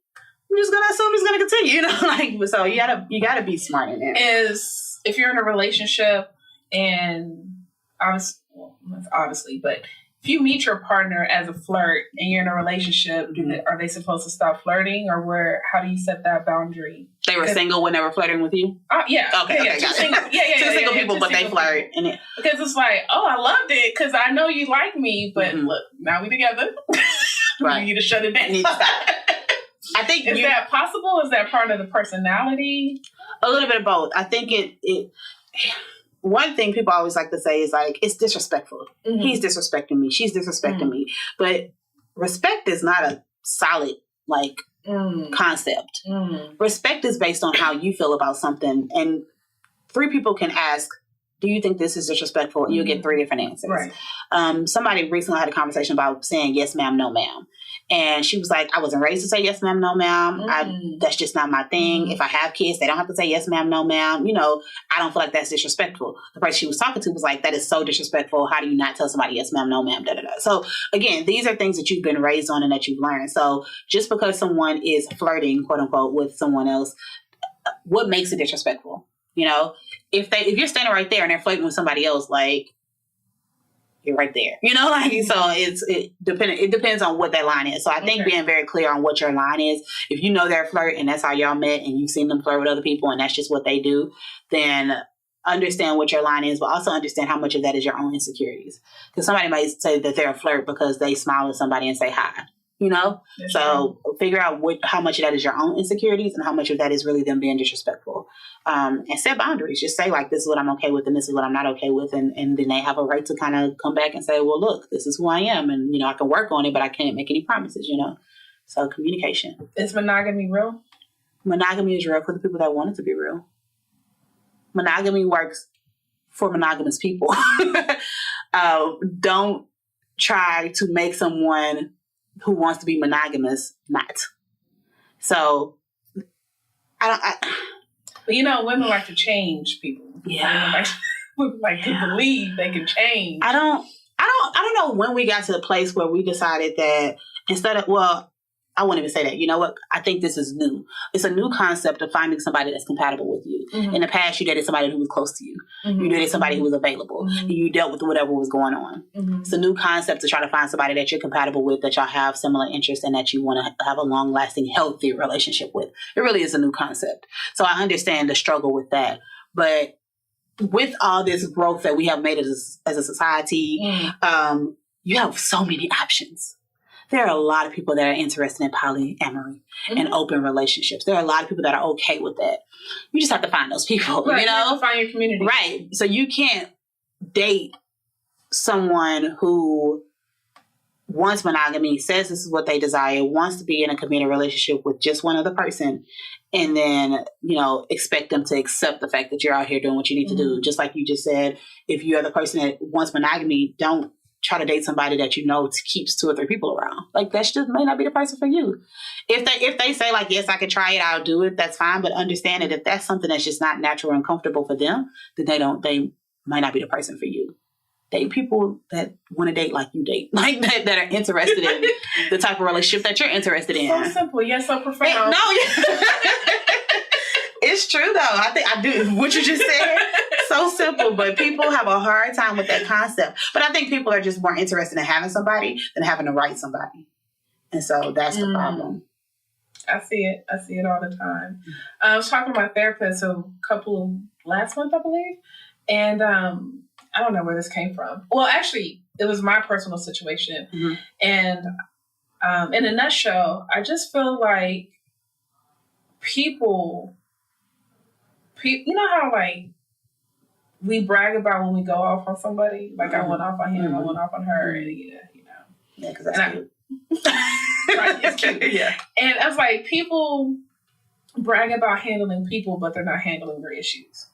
I'm just going to assume it's going to continue, so you gotta be smart in there. If you're in a relationship and obviously, but if you meet your partner as a flirt and you're in a relationship, are they supposed to stop flirting, or how do you set that boundary? They were single when they were flirting with you? Yeah. Okay, got it. Two single people, but they flirt. Because it's like, I loved it because I know you like me, but look, now we together. Right. You need to shut it down. You need to stop. I think Is that possible? Is that part of the personality? A little bit of both. I think it one thing people always like to say is like, it's disrespectful. He's disrespecting me. She's disrespecting me. But respect is not a solid concept. Respect is based on how you feel about something. And 3 people can ask, do you think this is disrespectful? And you'll get 3 different answers. Right. Somebody recently had a conversation about saying yes, ma'am, no, ma'am. And she was like, I wasn't raised to say yes, ma'am, no, ma'am. That's just not my thing. If I have kids, they don't have to say yes, ma'am, no, ma'am. I don't feel like that's disrespectful. The person she was talking to was like, that is so disrespectful. How do you not tell somebody yes, ma'am, no, ma'am, da-da-da. So again, these are things that you've been raised on and that you've learned. So just because someone is flirting, quote unquote, with someone else, what makes it disrespectful? If you're standing right there and they're flirting with somebody else, like, you're right there, so it depends on what that line is. So I think being very clear on what your line is, if you know they're flirting and that's how y'all met and you've seen them flirt with other people and that's just what they do, then understand what your line is, but also understand how much of that is your own insecurities. Because somebody might say that they're a flirt because they smile at somebody and say hi. So figure out how much of that is your own insecurities and how much of that is really them being disrespectful. And set boundaries. Just say like, this is what I'm okay with and this is what I'm not okay with. And then they have a right to kind of come back and say, well, look, this is who I am. And, I can work on it, but I can't make any promises, So communication. Is monogamy real? Monogamy is real for the people that want it to be real. monogamy works for monogamous people. Don't try to make someone who wants to be monogamous not. So, but women like to change people. Yeah. Women like to believe they can change. I don't know when we got to the place where we decided that instead of, I wouldn't even say that. You know what? I think this is new. It's a new concept of finding somebody that's compatible with you. Mm-hmm. In the past, you dated somebody who was close to you. Mm-hmm. You dated somebody who was available. Mm-hmm. And you dealt with whatever was going on. Mm-hmm. It's a new concept to try to find somebody that you're compatible with, that y'all have similar interests, and that you want to have a long-lasting, healthy relationship with. It really is a new concept. So I understand the struggle with that. But with all this growth that we have made as a society, you have so many options. There are a lot of people that are interested in polyamory and open relationships. There are a lot of people that are okay with that. You just have to find those people, right, you have to find your community. Right. So you can't date someone who wants monogamy, says this is what they desire, wants to be in a committed relationship with just one other person, and then, expect them to accept the fact that you're out here doing what you need to do. Just like you just said, if you're the person that wants monogamy, don't try to date somebody that keeps 2 or 3 people around. Like, that just may not be the person for you. If they say, like, yes, I can try it, I'll do it, that's fine. But understand that if that's something that's just not natural and comfortable for them, then they might not be the person for you. Date people that want to date like you date, like that are interested in the type of relationship that you're interested in. So simple, yet so profound. It's true though. I think I do what you just said. So simple, but people have a hard time with that concept. But I think people are just more interested in having somebody than having to write somebody, and so that's the problem. I see it all the time. I was talking to my therapist last month, I believe, and I don't know where this came from. Well, actually, it was my personal situation, and in a nutshell, I just feel like people, you know how like we brag about when we go off on somebody, like I went off on him, I went off on her, and yeah, because that's cute. Right, it's cute. Yeah, and I was like, people brag about handling people, but they're not handling their issues.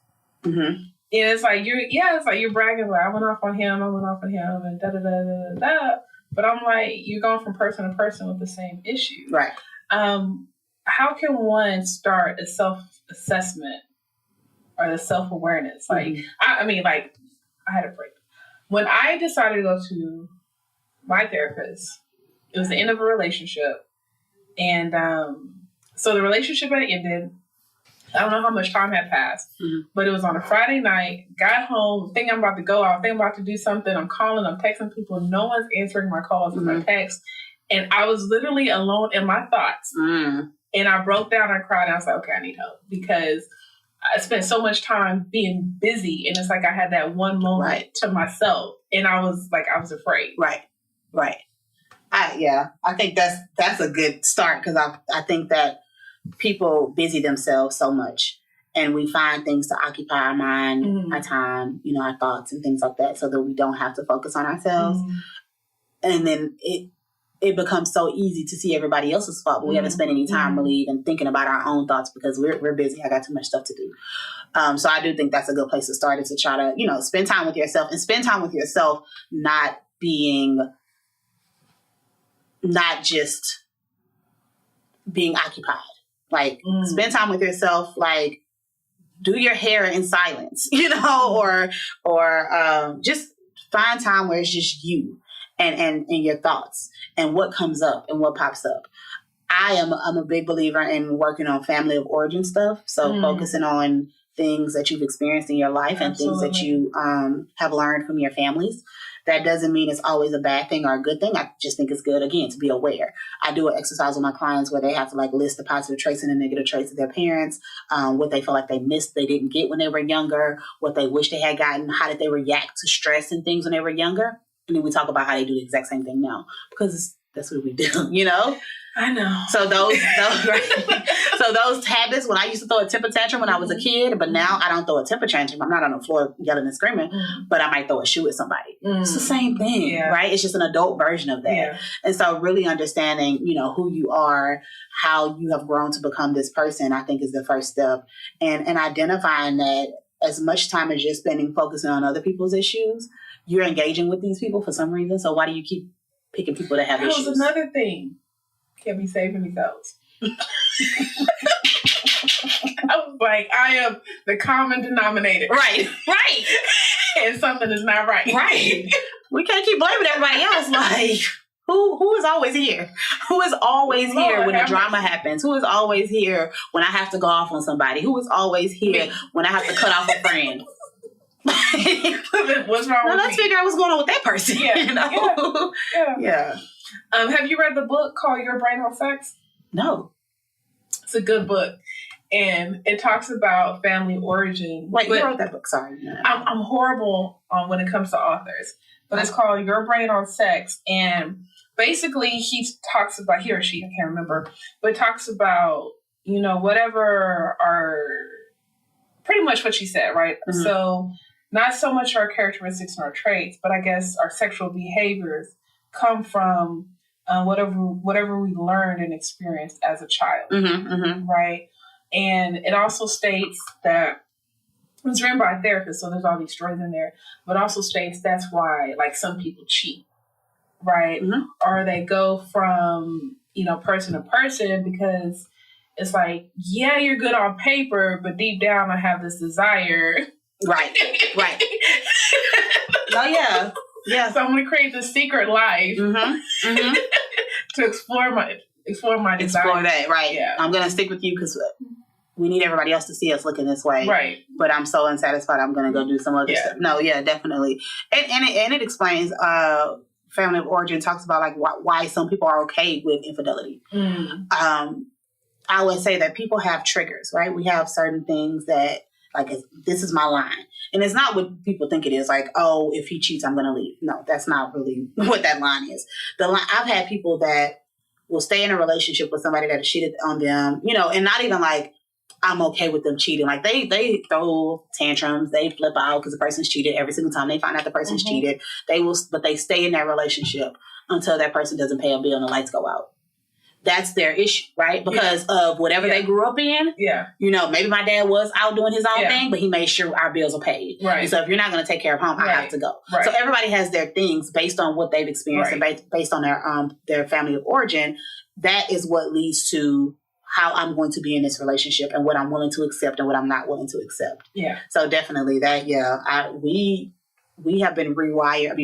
Mm-hmm. And it's like you're bragging about I went off on him, and da da da da da. But I'm like, you're going from person to person with the same issue, right? How can one start a self-assessment or the self-awareness? Like, I mean, like, I had a break. When I decided to go to my therapist, it was the end of a relationship. And so the relationship had ended. I don't know how much time had passed, but it was on a Friday night. Got home, think I'm about to go out, think I'm about to do something. I'm calling, I'm texting people. No one's answering my calls and my texts. And I was literally alone in my thoughts. And I broke down, I cried, and I was like, okay, I need help. Because I spent so much time being busy. And it's like I had that one moment to myself. And I was afraid. Right. I think that's a good start, because I think that people busy themselves so much, and we find things to occupy our mind, our time, our thoughts and things like that, so that we don't have to focus on ourselves. And then it becomes so easy to see everybody else's fault, but we haven't spent any time really even thinking about our own thoughts, because we're busy. I got too much stuff to do. So I do think that's a good place to start, is to try to, spend time with yourself, and spend time with yourself, not just being occupied. Like, spend time with yourself, like, do your hair in silence, or just find time where it's just you and your thoughts and what comes up and what pops up. I'm a big believer in working on family of origin stuff. So focusing on things that you've experienced in your life and things that you have learned from your families. That doesn't mean it's always a bad thing or a good thing. I just think it's good, again, to be aware. I do an exercise with my clients where they have to list the positive traits and the negative traits of their parents, what they feel like they missed, they didn't get when they were younger, what they wish they had gotten, how did they react to stress and things when they were younger. And then we talk about how they do the exact same thing now, because that's what we do, I know. So those habits, when I used to throw a temper tantrum when I was a kid, but now I don't throw a temper tantrum. I'm not on the floor yelling and screaming, but I might throw a shoe at somebody. It's the same thing, right? It's just an adult version of that. Yeah. And so really understanding, who you are, how you have grown to become this person, I think is the first step. And identifying that as much time as you're spending focusing on other people's issues, you're engaging with these people for some reason. So why do you keep picking people that have issues? That was another thing. Can't be saving me those. I was like, I am the common denominator. Right. And something is not right. Right. We can't keep blaming everybody else. Like, who is always here? Who is always here when the drama happens? Who is always here when I have to go off on somebody? Who is always here when I have to cut off a friend? What's wrong with let's figure out what's going on with that person. Yeah. You know? Yeah. Have you read the book called Your Brain on Sex? No. It's a good book. And it talks about family origin. Wait, who wrote that book? Sorry. I'm horrible when it comes to authors. But it's called Your Brain on Sex. And basically he talks about, he or she, I can't remember, but talks about, whatever pretty much what she said, right? Mm-hmm. So not so much our characteristics and our traits, but I guess our sexual behaviors come from whatever we learned and experienced as a child, right? And it also states that it was written by a therapist, so there's all these stories in there, but also states that's why, like, some people cheat, right? Mm-hmm. Or they go from, person to person because it's like, yeah, you're good on paper, but deep down I have this desire. Right. Oh, yeah. Yeah. So I'm going to create this secret life to explore my desire. Explore that, right. Yeah. I'm going to stick with you because we need everybody else to see us looking this way. Right. But I'm so unsatisfied, I'm going to go do some other stuff. No, yeah, definitely. And it explains, family of origin talks about like why some people are okay with infidelity. I would say that people have triggers, right? We have certain things that, like, this is my line. And it's not what people think it is. Like, oh, if he cheats, I'm going to leave. No, that's not really what that line is. I've had people that will stay in a relationship with somebody that cheated on them, and not even like, I'm okay with them cheating. Like, they throw tantrums, they flip out because the person's cheated every single time they find out the person's cheated. But they stay in that relationship until that person doesn't pay a bill and the lights go out. That's their issue, right? Because of whatever they grew up in. Yeah. Maybe my dad was out doing his own thing, but he made sure our bills are paid. Right. And so if you're not going to take care of home, I have to go. Right. So everybody has their things based on what they've experienced and based on their family of origin. That is what leads to how I'm going to be in this relationship and what I'm willing to accept and what I'm not willing to accept. Yeah. So definitely that, we have been pre-wired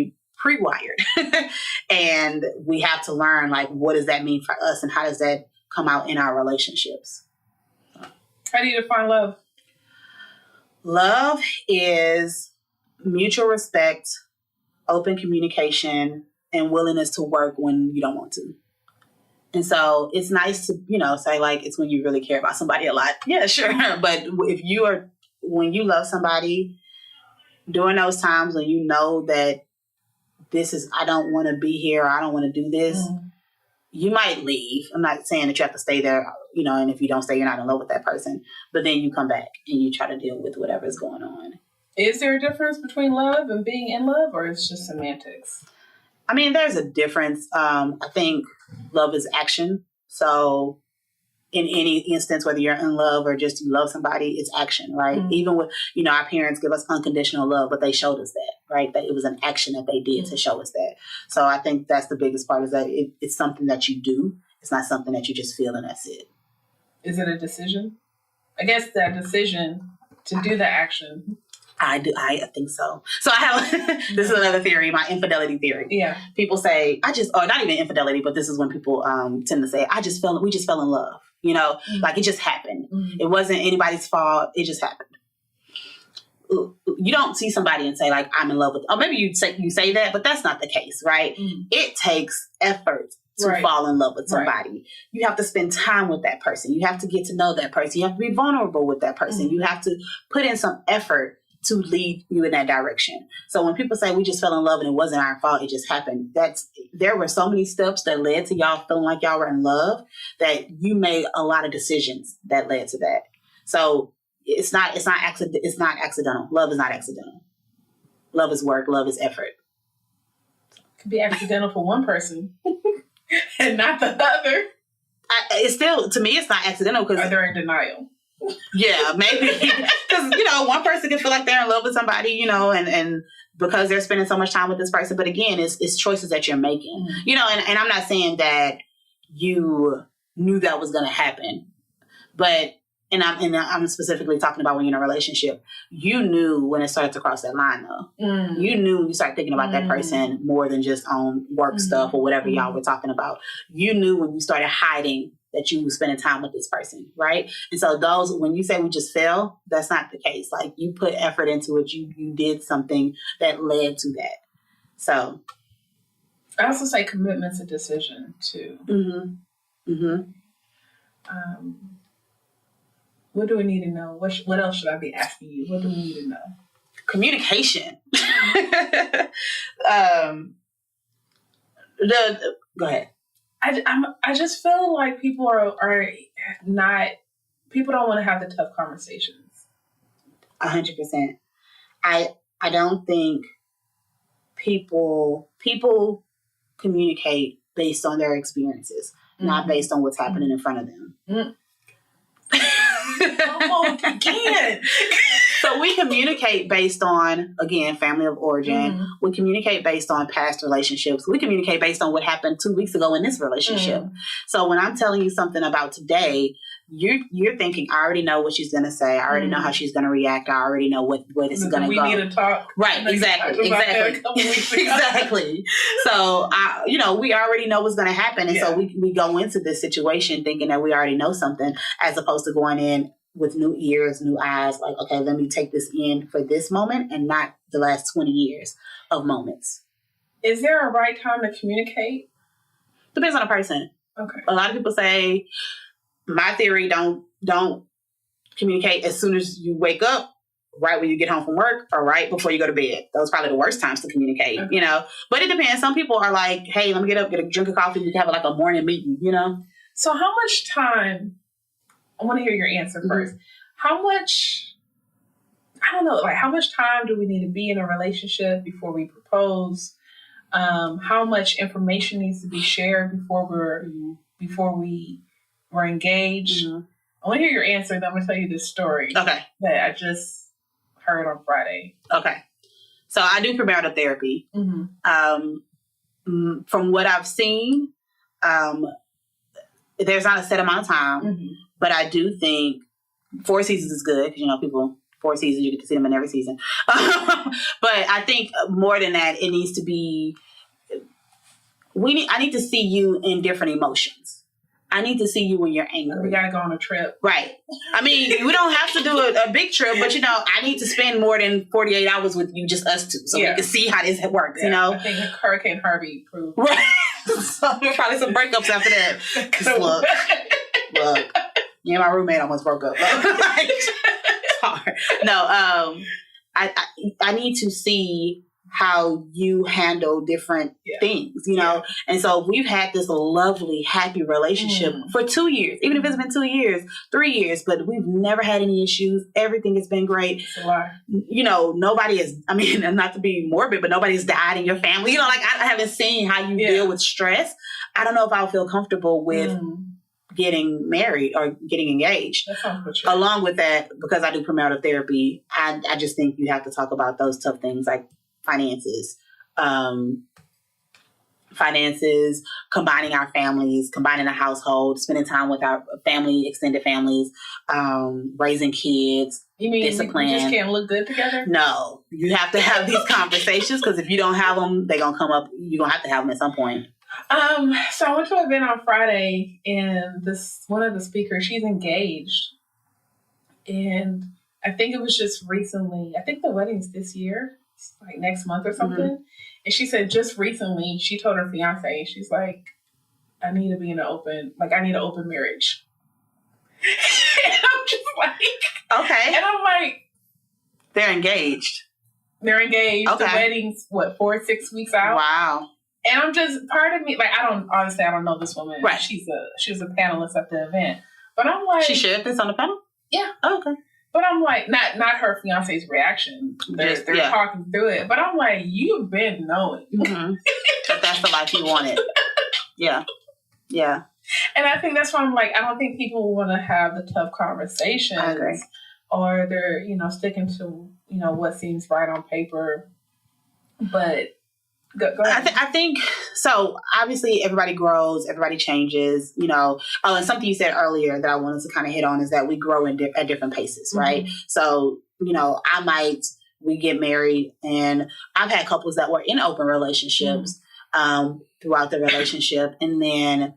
and we have to learn, like, what does that mean for us and how does that come out in our relationships? How do you define love? Love is mutual respect, open communication, and willingness to work when you don't want to. And so it's nice to, say, like, it's when you really care about somebody a lot. Yeah, sure. But when you love somebody during those times when you know that I don't want to be here, or I don't want to do this, you might leave. I'm not saying that you have to stay there, and if you don't stay, you're not in love with that person. But then you come back and you try to deal with whatever's going on. Is there a difference between love and being in love, or it's just semantics? I mean, there's a difference. I think love is action. So in any instance, whether you're in love or just you love somebody, it's action, right? Even with, our parents give us unconditional love, but they showed us that, right? That it was an action that they did to show us that. So I think that's the biggest part, is that it's something that you do. It's not something that you just feel and that's it. Is it a decision? I guess that decision to do the action. I do. I think so. So I have, this is another theory, my infidelity theory. Yeah. People say, or not even infidelity, but this is when people tend to say, we just fell in love. Like, it just happened. It wasn't anybody's fault. It just happened. You don't see somebody and say, like, I'm in love with, or maybe you say that, but that's not the case, right? It takes effort to fall in love with somebody. Right. You have to spend time with that person. You have to get to know that person. You have to be vulnerable with that person. You have to put in some effort to lead you in that direction. So when people say we just fell in love and it wasn't our fault, it just happened, there were so many steps that led to y'all feeling like y'all were in love, that you made a lot of decisions that led to that. So it's not accidental. Love is not accidental. Love is work. Love is effort. It could be accidental for one person and not the other. It's still, to me, it's not accidental because they're in denial. Yeah, maybe. Because, one person can feel like they're in love with somebody, and because they're spending so much time with this person. But again, it's choices that you're making, and I'm not saying that you knew that was going to happen, but, and I'm specifically talking about when you're in a relationship, you knew when it started to cross that line, though. You knew when you started thinking about that person more than just on work stuff or whatever y'all were talking about. You knew when you started hiding that you were spending time with this person, right? And so when you say we just fell, that's not the case. Like, you put effort into it. You did something that led to that. So. I also say commitment's a decision, too. What do we need to know? What else should I be asking you? What do we need to know? Communication. Go ahead. I just feel like people are not. People don't want to have the tough conversations. 100%. I don't think people communicate based on their experiences, not based on what's happening in front of them. Again. So we communicate based on, again, family of origin. We communicate based on past relationships. We communicate based on what happened 2 weeks ago in this relationship. So when I'm telling you something about today, you're thinking, I already know what she's going to say. I already know how she's going to react. I already know what this is going to go. We need to talk. Right, exactly. Exactly. So, we already know what's going to happen. And so we go into this situation thinking that we already know something, as opposed to going in with new ears, new eyes, like, okay, let me take this in for this moment and not the last 20 years of moments. Is there a right time to communicate? Depends on the person. Okay. A lot of people say, my theory, don't communicate as soon as you wake up, right when you get home from work, or right before you go to bed. Those are probably the worst times to communicate, But it depends. Some people are like, hey, let me get up, get a drink of coffee, we can have like a morning meeting, So how much time, I want to hear your answer first. How much, I don't know, like how much time do we need to be in a relationship before we propose? How much information needs to be shared before we were engaged? I want to hear your answer, then I'm going to tell you this story. Okay. That I just heard on Friday. Okay. So I do premarital therapy. From what I've seen, there's not a set amount of time, but I do think 4 seasons is good, because, people, 4 seasons, you get to see them in every season. But I think more than that, it needs to be, I need to see you in different emotions. I need to see you when you're angry. We got to go on a trip. Right. I mean, we don't have to do a big trip, but, I need to spend more than 48 hours with you, just us two, so we can see how this works, I think Hurricane Harvey proved. Right. So probably some breakups after that. 'Cause look, me and my roommate almost broke up. It's hard. No, I need to see how you handle different things, And so we've had this lovely, happy relationship for 2 years, even if it's been 2 years, 3 years, but we've never had any issues. Everything has been great. It's a lie. Nobody is, not to be morbid, but nobody's died in your family. I haven't seen how you deal with stress. I don't know if I'll feel comfortable with getting married or getting engaged. That sounds mature. Along with that, because I do premarital therapy, I just think you have to talk about those tough things like finances, combining our families, combining a household, spending time with our family, extended families, raising kids. You mean discipline. You just can't look good together? No, you have to have these conversations, because if you don't have them, they're gonna come up. You're gonna have to have them at some point. So I went to an event on Friday, and one of the speakers, she's engaged, and I think it was just recently. I think the wedding's this year, like next month or something. And she said just recently she told her fiance, she's like, I need to be in I need an open marriage. And I'm just like, okay. And I'm like, they're engaged. Okay. The wedding's 4-6 weeks out. Wow. And I'm just, part of me, I don't know this woman. Right. She was a panelist at the event. But I'm like, she shared this on the panel? Yeah. Oh, okay. But I'm like, not her fiance's reaction. They're talking through it. But I'm like, you've been knowing. That's the life you wanted. Yeah. Yeah. And I think that's why I'm like, I don't think people want to have the tough conversations. I agree. Or they're, sticking to, what seems right on paper. But go ahead. I think, so obviously everybody grows, everybody changes, and something you said earlier that I wanted to kind of hit on is that we grow at different paces, right? So, we get married, and I've had couples that were in open relationships throughout the relationship. And then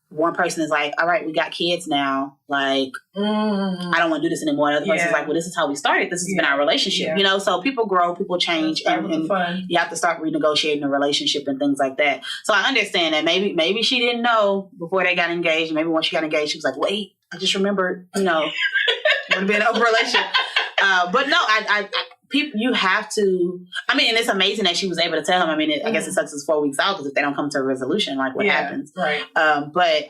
one person is like, all right, we got kids now. Like, I don't want to do this anymore. The other person's like, well, this is how we started. This has been our relationship, So people grow, people change, and you have to start renegotiating the relationship and things like that. So I understand that maybe she didn't know before they got engaged. Maybe once she got engaged, she was like, wait, I just remembered, want to be in an open relationship. But no, people, you have to, and it's amazing that she was able to tell him. I guess it sucks it's 4 weeks out, because if they don't come to a resolution, like what happens? Right. But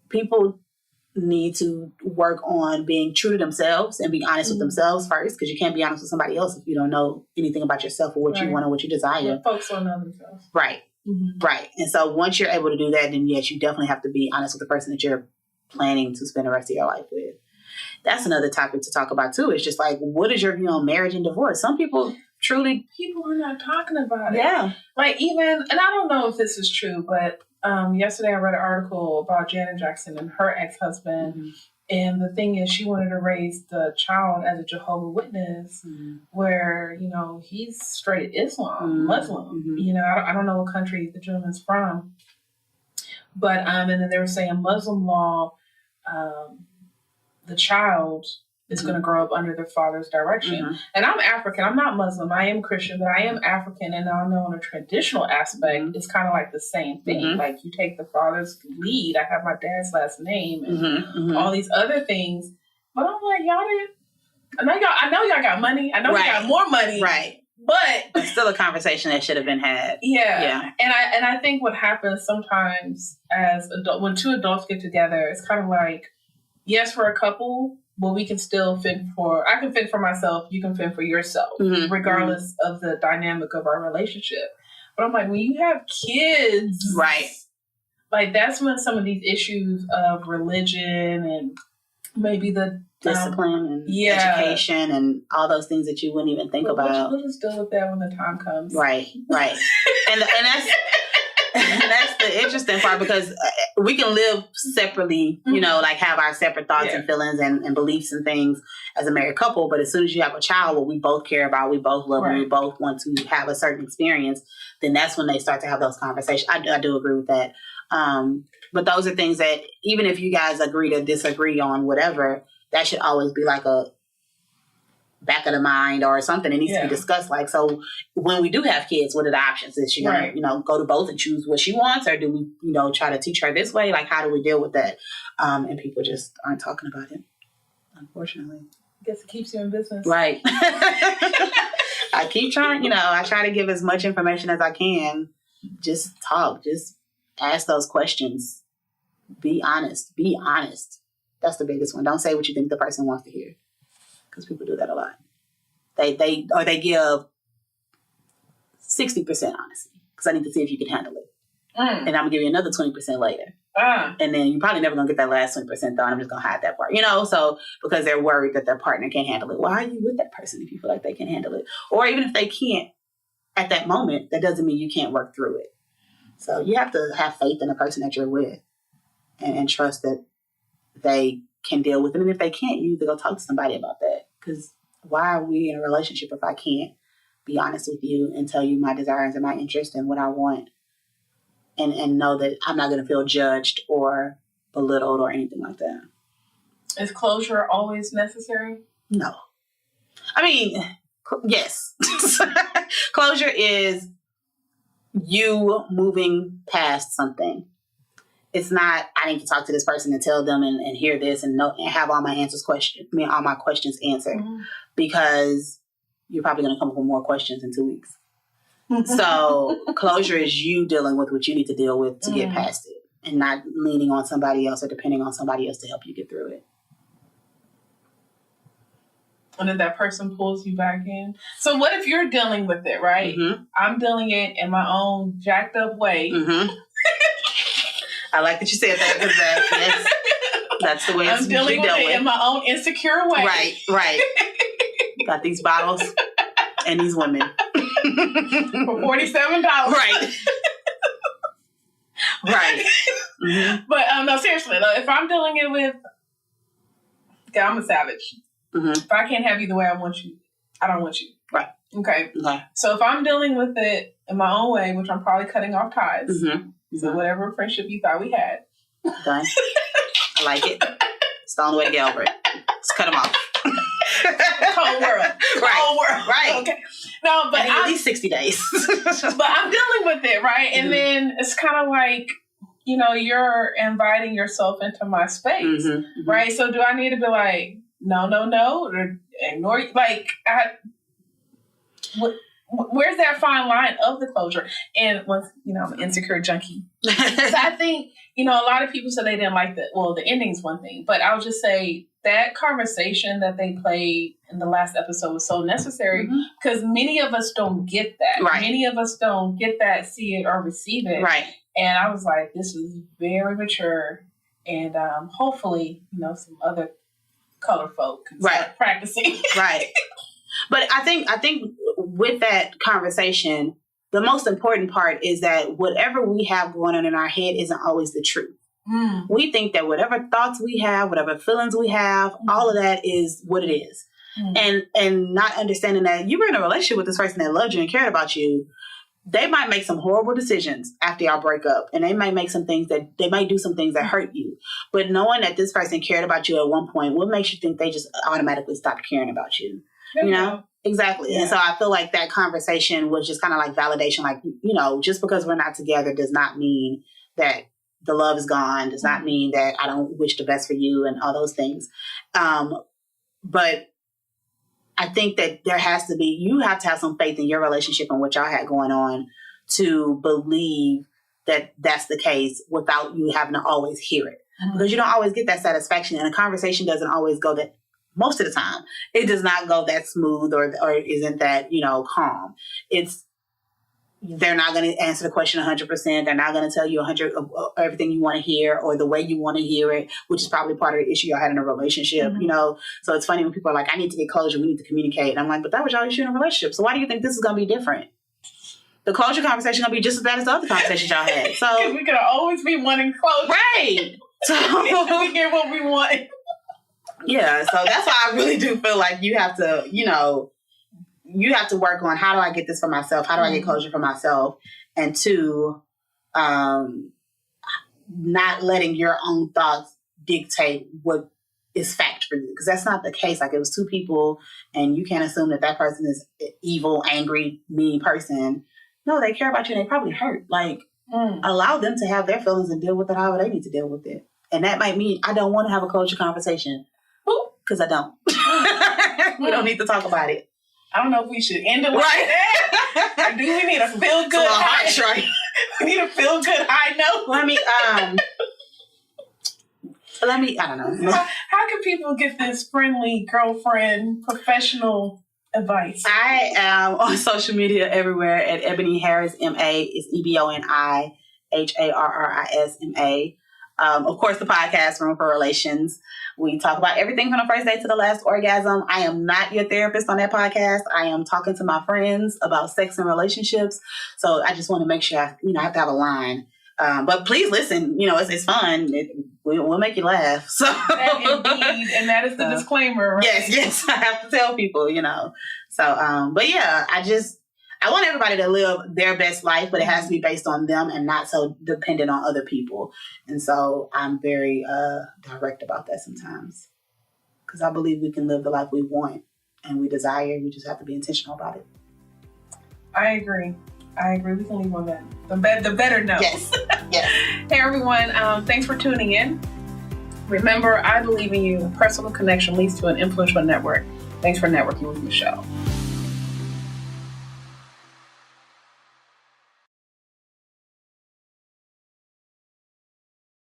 people need to work on being true to themselves and be honest with themselves first, because you can't be honest with somebody else if you don't know anything about yourself or what you want or what you desire. Yeah, folks don't know themselves. Right. Right. And so once you're able to do that, then yes, you definitely have to be honest with the person that you're planning to spend the rest of your life with. That's another topic to talk about too. It's just like, what is your view on marriage and divorce? Some people are not talking about it. Yeah. Like even, and I don't know if this is true, but yesterday I read an article about Janet Jackson and her ex-husband. And the thing is, she wanted to raise the child as a Jehovah's Witness, where, he's straight Islam, Muslim. I don't know what country the gentleman's from. But, and then they were saying Muslim law, the child is going to grow up under their father's direction. And I'm African. I'm not Muslim. I am Christian, but I am African. And I know in a traditional aspect, it's kind of like the same thing. Like you take the father's lead. I have my dad's last name and all these other things. But I'm like, I know y'all got money. I know you got more money. Right. But it's still a conversation that should have been had. Yeah. And I think what happens sometimes when two adults get together, it's kind of like, yes, we're a couple, but we can still I can fend for myself, you can fend for yourself, regardless of the dynamic of our relationship. But I'm like, when you have kids, right? Like that's when some of these issues of religion and maybe the discipline and education and all those things that you wouldn't even think about. We'll just deal with that when the time comes. Right. and that's the interesting part, because we can live separately, like have our separate thoughts and feelings and beliefs and things as a married couple. But as soon as you have a child, what we both care about, we both love, and we both want to have a certain experience, then that's when they start to have those conversations. I do agree with that. But those are things that even if you guys agree to disagree on whatever, that should always be like a back of the mind or something. It needs to be discussed. Like, so when we do have kids, what are the options? Is she going to, go to both and choose what she wants? Or do we, try to teach her this way? Like, how do we deal with that? And people just aren't talking about it, unfortunately. I guess it keeps you in business. Right. I keep trying, I try to give as much information as I can. Just talk. Just ask those questions. Be honest. Be honest. That's the biggest one. Don't say what you think the person wants to hear. Because people do that a lot. They give 60% honesty, because I need to see if you can handle it. And I'm going to give you another 20% later. And then you're probably never going to get that last 20% done. I'm just going to hide that part, So because they're worried that their partner can't handle it. Why are you with that person if you feel like they can handle it? Or even if they can't at that moment, that doesn't mean you can't work through it. So you have to have faith in the person that you're with and trust that they can deal with it. And if they can't, you need to go talk to somebody about that. Because why are we in a relationship if I can't be honest with you and tell you my desires and my interests and what I want, and know that I'm not going to feel judged or belittled or anything like that? Is closure always necessary? No. Yes. Closure is you moving past something. It's not, I need to talk to this person and tell them and hear this and know and have all my all my questions answered, because you're probably going to come up with more questions in 2 weeks. So closure is you dealing with what you need to deal with to get past it, and not leaning on somebody else or depending on somebody else to help you get through it. And then that person pulls you back in. So what if you're dealing with it, right? I'm dealing it in my own jacked up way. I like that you said that because that's the way it's I'm dealing with it in my own insecure way. Right. Got these bottles and these women. For $47. Right. Right. Mm-hmm. But no, seriously, if I'm dealing it with, I'm a savage. Mm-hmm. If I can't have you the way I want you, I don't want you. Right. Okay. So if I'm dealing with it in my own way, which I'm probably cutting off ties, so whatever friendship you thought we had. Done. I like it. It's the only way to get over it. Let's cut them off. Cold world. Cold world. Right. Okay. No, but at least 60 days. But I'm dealing with it, right? And then it's kind of like, you're inviting yourself into my space, right? So do I need to be like, no, or ignore you? Like, where's that fine line of the closure? And once, I'm an insecure junkie. So I think, a lot of people said they didn't like the ending's one thing, but I'll just say that conversation that they played in the last episode was so necessary because many of us don't get that. Right. Many of us don't get that, see it, or receive it. Right. And I was like, this is very mature. And hopefully, some other color folk can start practicing. Right. But I think with that conversation, the most important part is that whatever we have going on in our head isn't always the truth. We think that whatever thoughts we have, whatever feelings we have, all of that is what it is. And not understanding that you were in a relationship with this person that loved you and cared about you. They might make some horrible decisions after y'all break up, and they might do some things that hurt you. But knowing that this person cared about you at one point, what makes you think they just automatically stopped caring about you? Exactly. Yeah. And so I feel like that conversation was just kind of like validation. Like, just because we're not together does not mean that the love is gone, does not mean that I don't wish the best for you and all those things. But I think that you have to have some faith in your relationship and what y'all had going on to believe that that's the case without you having to always hear it. Because you don't always get that satisfaction, and a conversation doesn't always go that, most of the time, it does not go that smooth or isn't that, calm. They're not going to answer the question 100%. They're not going to tell you 100 of everything you want to hear or the way you want to hear it, which is probably part of the issue y'all had in a relationship, So it's funny when people are like, I need to get closure, we need to communicate. And I'm like, but that was y'all issue in a relationship. So why do you think this is going to be different? The closure conversation is going to be just as bad as the other conversations y'all had. So we could always be wanting closure. Right. So we get what we want. Yeah. So that's why I really do feel like you have to, you have to work on, how do I get this for myself? How do I get closure for myself? And two, not letting your own thoughts dictate what is fact for you. Because that's not the case. Like, it was two people and you can't assume that person is an evil, angry, mean person. No, they care about you and they probably hurt. Like, allow them to have their feelings and deal with it however they need to deal with it. And that might mean I don't want to have a closure conversation. Because I don't. We don't need to talk about it. I don't know if we should end it like that. Or do we need a feel good high? We need a feel good high note. I don't know. How can people get this friendly girlfriend professional advice? I am on social media everywhere at Eboni Harris, M.A. It's EBONI HARRISMA. Of course, the podcast, Room for Relations. We talk about everything from the first date to the last orgasm. I am not your therapist on that podcast. I am talking to my friends about sex and relationships. So I just want to make sure I have to have a line. But please listen. It's fun. We'll make you laugh. So indeed, and that is the disclaimer. Right? Yes, I have to tell people. So, but yeah, I want everybody to live their best life, but it has to be based on them and not so dependent on other people. And so I'm very direct about that sometimes, because I believe we can live the life we want and we desire. We just have to be intentional about it. I agree. We can leave on that. The better note. Yes. Hey, everyone. Thanks for tuning in. Remember, I believe in you. Personal connection leads to an influential network. Thanks for networking with Michelle.